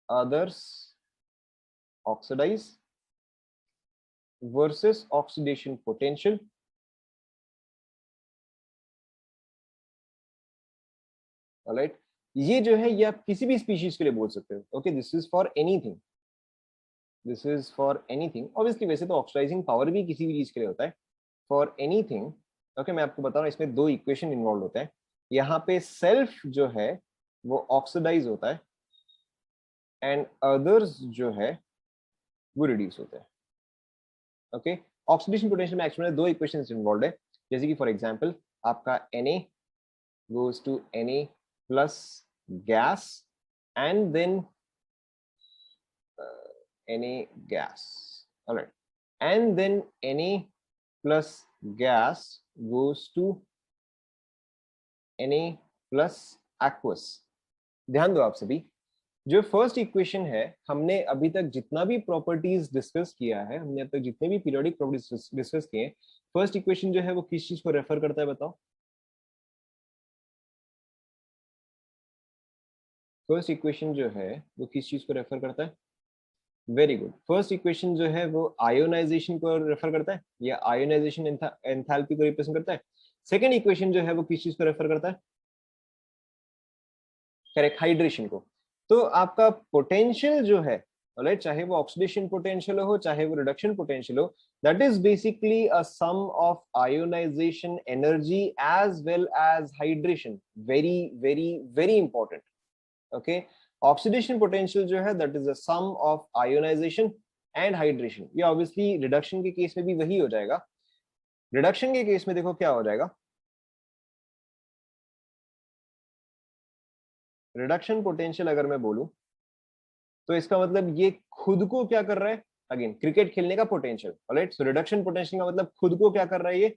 others oxidise versus oxidation potential. Alright, ये जो है ये आप किसी भी स्पीशीज के लिए बोल सकते हो। Okay, this is for anything, this is for anything. Obviously वैसे तो ऑक्सीडाइजिंग पावर भी किसी भी चीज के लिए होता है, फॉर एनीथिंग। ओके, मैं आपको बता रहा हूँ इसमें दो इक्वेशन इन्वॉल्व होते हैं। यहाँ पे सेल्फ जो है वो ऑक्सीडाइज होता है एंड अदर्स जो है वो रिड्यूस होते हैं। ओके, ऑक्सीडेशन पोटेंशियल में एक्चुअली दो इक्वेशंस इन्वॉल्व है, जैसे कि फॉर एग्जांपल आपका Na goes to Na plus gas and then Na gas, all right, and then Na plus gas goes to Na plus aqueous। ध्यान दो आप सभी, जो फर्स्ट इक्वेशन है हमने अभी तक जितना भी प्रॉपर्टीज डिस्कस किया है, हमने अब तक जितने भी पीरियोडिक प्रॉपर्टीज डिस्कस किए हैं, फर्स्ट इक्वेशन जो है वो किस चीज को रेफर करता है बताओ, फर्स्ट इक्वेशन जो है वो किस चीज को रेफर करता है, वेरी गुड, फर्स्ट इक्वेशन जो है वो आयोनाइजेशन को रेफर करता है या आयोनाइजेशन एंथैल्पी को रिप्रेजेंट करता है। सेकंड इक्वेशन जो है वो किस चीज को रेफर करता है, करेक्ट, हाइड्रेशन को। तो आपका पोटेंशियल जो है, राइट, चाहे वो ऑक्सीडेशन पोटेंशियल हो चाहे वो रिडक्शन पोटेंशियल हो, that is basically a sum of ionisation energy as well as hydration. Very very very important. Okay, oxidation potential जो है that is a sum of ionisation and hydration. ये obviously reduction के case में भी वही हो जाएगा। रिडक्शन के केस में देखो क्या हो जाएगा, रिडक्शन पोटेंशियल अगर मैं बोलूं तो इसका मतलब ये खुद को क्या कर रहा है, अगेन क्रिकेट खेलने का potential, right. So reduction potential का मतलब खुद को क्या कर रहा है ये,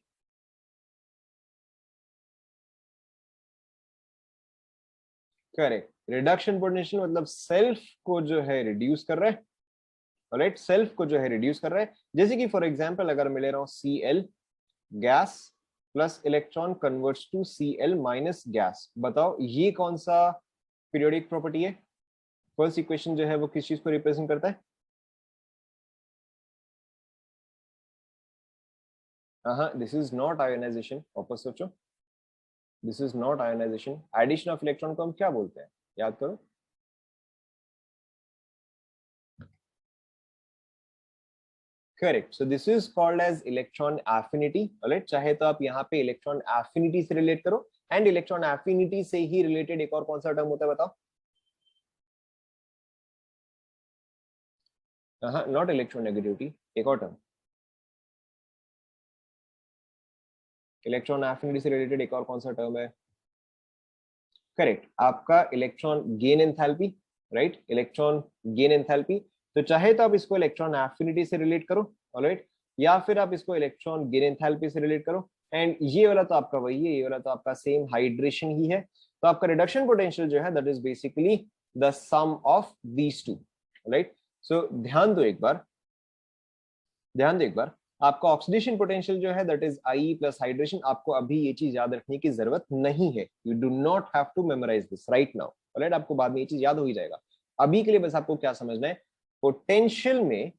करेक्ट, रिडक्शन पोटेंशियल मतलब सेल्फ को जो है रिड्यूस कर रहा है, राइट, सेल्फ को जो है रिड्यूस कर रहा है। जैसे कि फॉर एग्जांपल अगर मैं ले रहा हूं Cl gas plus electron converts to Cl minus gas, बताओ ये कौन सा पीरियोडिक प्रॉपर्टी है, फर्स्ट इक्वेशन जो है वो किस चीज को रिप्रेजेंट करता है, हाँ, दिस इज नॉट आयोनाइजेशन, वापस सोचो, this is not ionisation. Addition of electron को हम क्या बोलते हैं, याद करो, correct. So this is called as electron affinity. Alright, चाहे तो आप यहाँ पे इलेक्ट्रॉन एफिनिटी से रिलेट करो, एंड इलेक्ट्रॉन एफिनिटी से ही रिलेटेड एक और कौन सा टर्म होता है बताओ? हाँ, नॉट इलेक्ट्रोनेगेटिविटी, एक और टर्म. इलेक्ट्रॉन एफिनिटी से रिलेटेड एक और कौन सा टर्म है? करेक्ट, आपका electron gain enthalpy. Right, electron gain enthalpy. तो चाहे तो आप इसको इलेक्ट्रॉन एफिनिटी से रिलेट करो, ऑलराइट, या फिर आप इसको इलेक्ट्रॉन गेन एंथैल्पी से रिलेट करो. एंड ये वाला तो आपका वही है, ये वाला तो आपका सेम हाइड्रेशन ही है. तो आपका रिडक्शन पोटेंशियल जो है that is basically the sum of these two. Right, so ध्यान दो एक बार, आपका ऑक्सीडेशन पोटेंशियल जो है that is I plus hydration. आपको अभी ये चीज याद रखने की जरूरत नहीं है. You do not have to memorise this right now. Alright, आपको बाद में ये चीज याद हो ही जाएगा. अभी के लिए बस आपको क्या समझना है, पोटेंशियल में,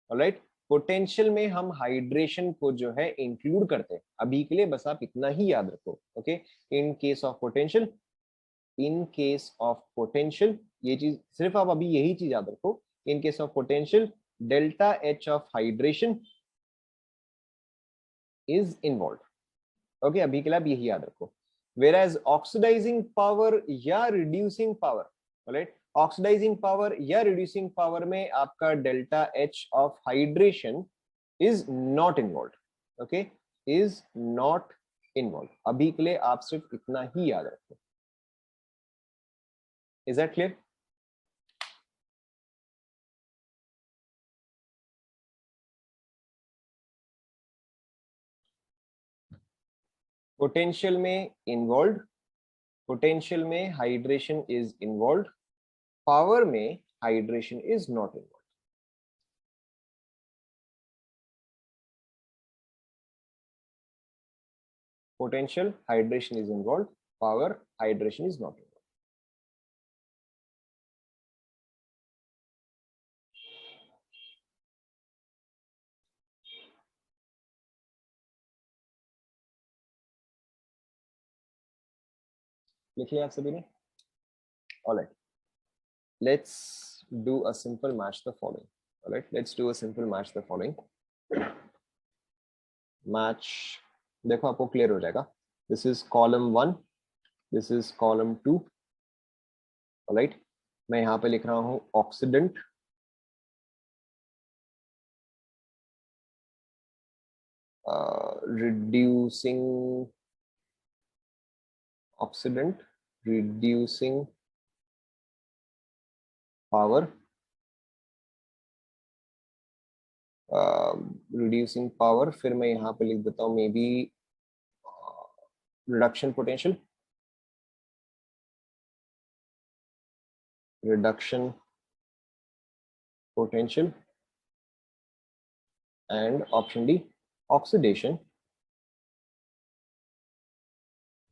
ऑलराइट, पोटेंशियल में हम हाइड्रेशन को जो है इंक्लूड करते हैं. अभी के लिए बस आप इतना ही याद रखो. Okay, in case of potential, in case of potential, ये चीज सिर्फ आप अभी यही चीज याद रखो. In case of potential, delta H of hydration is involved. Okay, अभी के लिए आप यही याद रखो. whereas ऑक्सीडाइजिंग पावर या reducing power, right, oxidising power या रिड्यूसिंग पावर में आपका delta H of hydration is not involve. Okay, is not involve. अभी के लिए आप सिर्फ इतना ही याद रखो. Is that clear? पोटेंशियल में इन्वॉल्व, पोटेंशियल में हाइड्रेशन इज इन्वॉल्व, पावर में hydration is not involve. Potential, hydration is involved. Power, hydration is not involved. लिख लिया आप सभी ने? All right. Let's do a simple match the following. All right. Let's do a simple match the following. Match. देखो आपको clear हो जाएगा. This is column 1. This is column 2. All right. मैं यहाँ पे लिख रहा हूँ oxidant, reducing oxidant, reducing power, reducing power. फिर मैं यहाँ पे लिख देता हूँ may be reduction potential, reduction potential, and option D, oxidation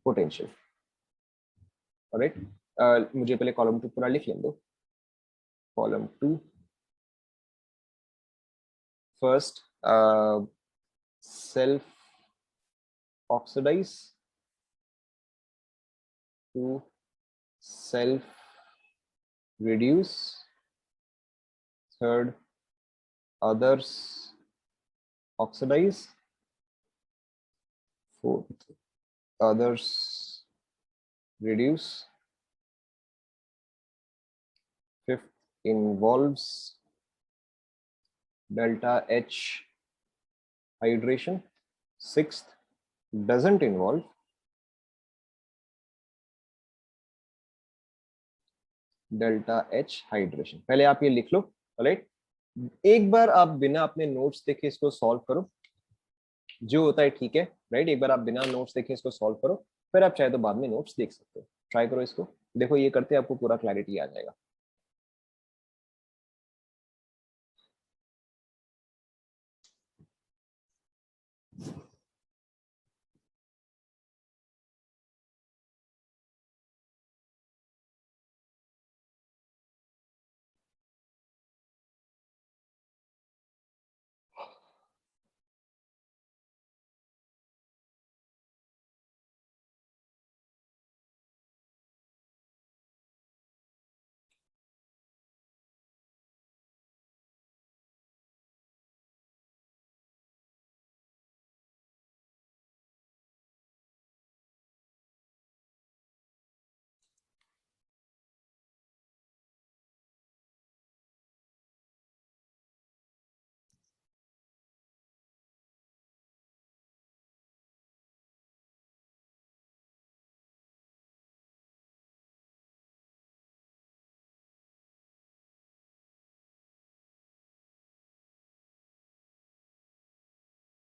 potential. Alright, मुझे पहले कॉलम 2 पूरा लिख लेने दो. Column 2, first self oxidise, 2 self reduce, third others oxidize, fourth others reduce, fifth involves delta H hydration, sixth doesn't involve, delta H hydration. पहले आप ये लिख लो. राइट, एक बार आप बिना अपने नोट्स देखे इसको सॉल्व करो, जो होता है ठीक है. राइट, एक बार आप बिना नोट्स देखे इसको सॉल्व करो, फिर आप चाहे तो बाद में नोट्स देख सकते हो. ट्राई करो इसको. देखो ये करते आपको पूरा क्लैरिटी आ जाएगा.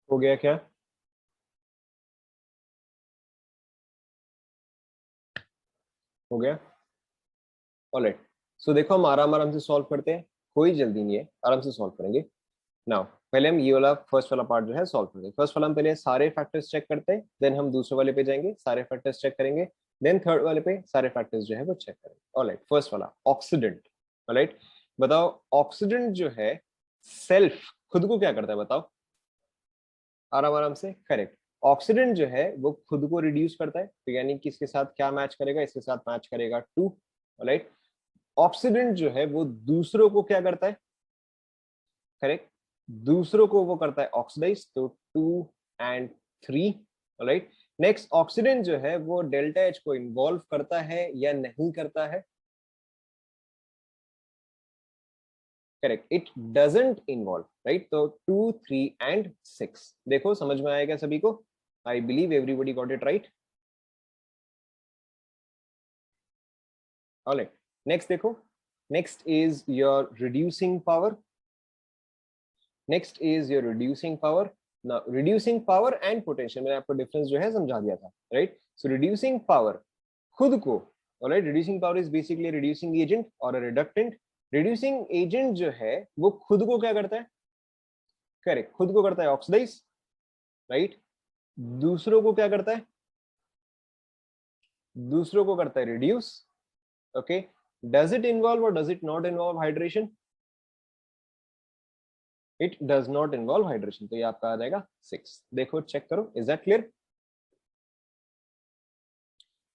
हो गया क्या? हो गया? ऑलराइट, सो देखो हम आराम आराम से सॉल्व करते हैं, कोई जल्दी नहीं है, आराम से सॉल्व करेंगे। नाउ पहले हम ये वाला फर्स्ट वाला पार्ट जो है सॉल्व करेंगे। फर्स्ट वाला हम पहले सारे फैक्टर्स चेक करते हैं, देन हम दूसरे वाले पे जाएंगे, सारे फैक्टर्स चेक करेंगे, देन थर्ड वाले पे सारे फैक्टर्स जो है वो चेक करेंगे। ऑलराइट, फर्स्ट वाला ऑक्सीडेंट। ऑलराइट, बताओ ऑक्सीडेंट जो है सेल्फ खुद को क्या करता है, बताओ आराम आराम से। करेक्ट, ऑक्सीडेंट जो है वो खुद को रिड्यूस करता है, तो यानी कि इसके साथ क्या मैच करेगा, इसके साथ मैच करेगा टू। ऑलराइट, ऑक्सीडेंट जो है वो दूसरों को क्या करता है, करेक्ट, दूसरों को वो करता है ऑक्सीडाइज, तो 2 and 3। राइट, नेक्स्ट ऑक्सीडेंट जो है वो डेल्टा एच को इन्वॉल्व करता है या नहीं करता है, correct, it doesn't involve. Right, तो 2, 3 and 6 देखो समझ में आएगा सभी को? I believe everybody got it right. Alright, next देखो, next is your reducing power. Next is your reducing power. Now reducing power and potential मैंने आपको डिफरेंस जो है समझा दिया था। राइट, सो रिड्यूसिंग पावर खुद को, alright, reducing power is basically reducing agent और अ रिडक्टेंट। रिड्यूसिंग एजेंट जो है वो खुद को क्या करता है, करेक्ट, खुद को करता है ऑक्सीडाइज। राइट, दूसरों को क्या करता है, दूसरों को करता है reduce. Okay, does it involve और does it not involve hydration? It does not involve hydration, तो ये आपका आ जाएगा 6। देखो चेक करो, is that clear?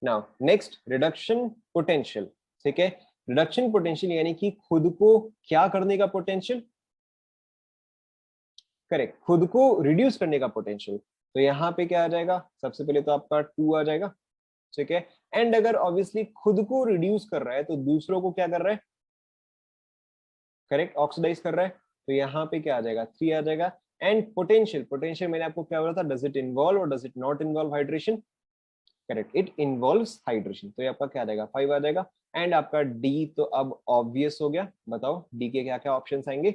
Now next reduction potential. ठीक है, रिडक्शन पोटेंशियल यानी कि खुद को क्या करने का पोटेंशियल, करेक्ट, खुद को रिड्यूस करने का पोटेंशियल। तो यहाँ पे क्या आ जाएगा, सबसे पहले तो आपका 2 आ जाएगा। ठीक है, एंड अगर ऑब्वियसली खुद को रिड्यूस कर रहा है तो दूसरों को क्या कर रहा है, करेक्ट, ऑक्सीडाइज कर रहा है, तो यहाँ पे क्या आ जाएगा, 3 आ जाएगा। एंड पोटेंशियल, पोटेंशियल मैंने आपको क्या बोला था, डज इट इन्वॉल्व और does it not involve hydration? Correct, it involves hydration, तो ये आपका क्या आ जाएगा, 5 आ जाएगा। एंड आपका डी तो अब ऑब्वियस हो गया, बताओ डी के क्या क्या ऑप्शंस आएंगे?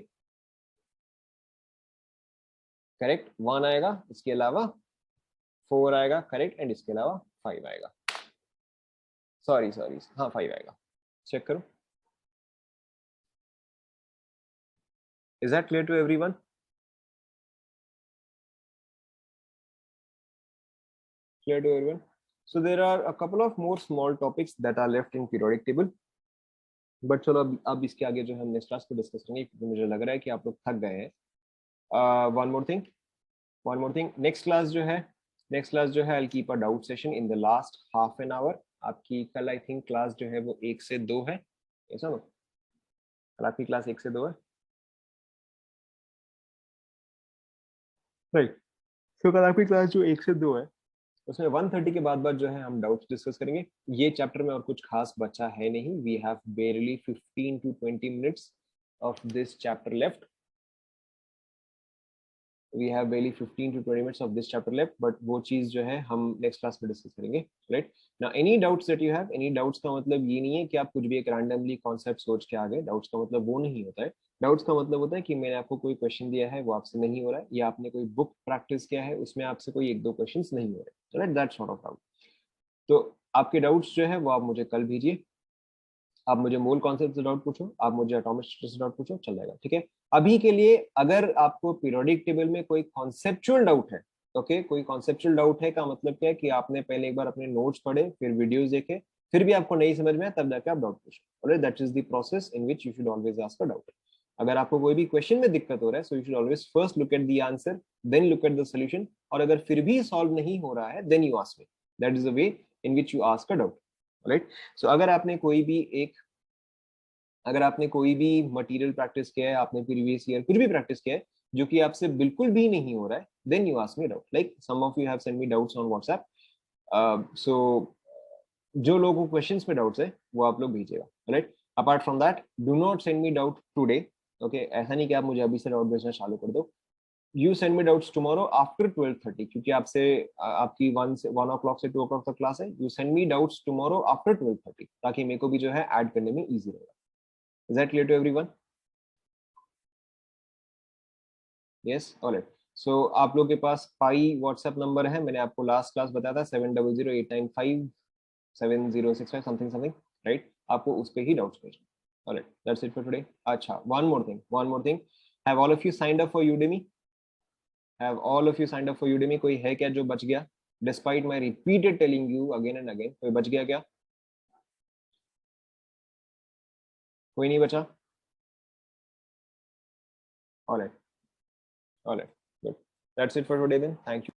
करेक्ट, 1 आएगा, इसके अलावा 4 आएगा, करेक्ट, एंड इसके अलावा 5 आएगा। सॉरी सॉरी, हाँ 5 आएगा, चेक करो। Is that clear to everyone? Clear to everyone? So there are a couple of more small topics that are left in periodic table. But चलो अब इसके आगे जो हम नेक्स्ट क्लास को डिस्कस करेंगे, क्योंकि मुझे लग रहा है कि आप लोग थक गए हैं। One more thing, one more thing, next class जो है, नेक्स्ट क्लास जो है I keep a doubt session in the last half an hour. आपकी कल आई थिंक क्लास जो है वो 1 से 2 है, ऐसा ना? कल आपकी क्लास 1 से 2 है, राइट? तो कल आपकी क्लास जो 1 से 2 है उसमें 1:30 के बाद जो है हम डाउट्स डिस्कस करेंगे। ये चैप्टर में और कुछ खास बचा है नहीं, we have barely 15 to 20 minutes of this chapter left. We have barely 15 to 20 minutes of this chapter left, but वो चीज जो है हम नेक्स्ट क्लास में डिस्कस करेंगे। Right, now any doubts that you have, any doubts का मतलब ये नहीं है कि आप कुछ भी एक रैंडमली कॉन्सेप्ट सोच के आ गए, डाउट्स का मतलब वो नहीं होता है। डाउट्स का मतलब होता है कि मैंने आपको कोई क्वेश्चन दिया है वो आपसे नहीं हो रहा है, या आपने कोई बुक प्रैक्टिस किया है उसमें आपसे कोई 1-2 क्वेश्चन नहीं हो रहे। Right, that sort of doubt. तो आपके डाउट्स जो है वो आप मुझे कल भेजिए। आप मुझे मूल कॉन्सेप्ट से डाउट पूछो, आप मुझे एटॉमिक स्ट्रक्चर से डाउट पूछो, चल जाएगा। ठीक है, अभी के लिए अगर आपको पीरियोडिक टेबल में कोई कॉन्सेप्चुअल डाउट है, ओके, कोई कॉन्सेप्चुअल डाउट है का मतलब क्या है कि आपने पहले एक बार अपने नोट्स पढ़े, फिर वीडियोस देखे, फिर भी आपको नहीं समझ में आया, तब जाके आप डाउट पूछो। Alright, that is the process in which you should always ask a doubt. अगर आपको कोई भी क्वेश्चन में दिक्कत हो रहा है, so you should always first look at the answer, then look at the solution, और अगर फिर भी सॉल्व नहीं हो रहा है, then you ask me. That is the way in which you ask a doubt. Right, so अगर आपने कोई भी एक, अगर आपने कोई भी मटेरियल प्रैक्टिस किया है, आपने प्रीवियस ईयर कुछ भी प्रैक्टिस किया है जो कि आपसे बिल्कुल भी नहीं हो रहा है, then you ask me doubt. Like some of you have send me doubts on WhatsApp. So जो लोगों को क्वेश्चंस में डाउट्स है वो आप लोग भेजिएगा। Right, apart from that do not send me doubt today. Okay, ऐसा नहीं कि आप मुझे अभी से डाउट भेजना चालू कर दो। You send me doubts tomorrow after 12:30, क्योंकि आपसे आपकी 1 o'clock से 2 o'clock तक क्लास है। You send me doubts tomorrow after 12:30, ताकि मेरे को भी जो है ऐड करने में ईजी रहेगा। Is that clear to everyone? Yes, all right. सो आप लोग के पास पाई व्हाट्सएप नंबर है, मैंने आपको लास्ट क्लास बताया था 7008957065 समथिंग समथिंग, राइट? आपको उस पर ही डाउट्स पूछना। Alright, that's it for today. अच्छा, one more thing, have all of you signed up for Udemy? Have all of you signed up for Udemy? कोई है क्या जो बच गया? Despite my repeated telling you again and again, कोई बच गया क्या? कोई नहीं बचा? Alright, alright, good, that's it for today then, thank you.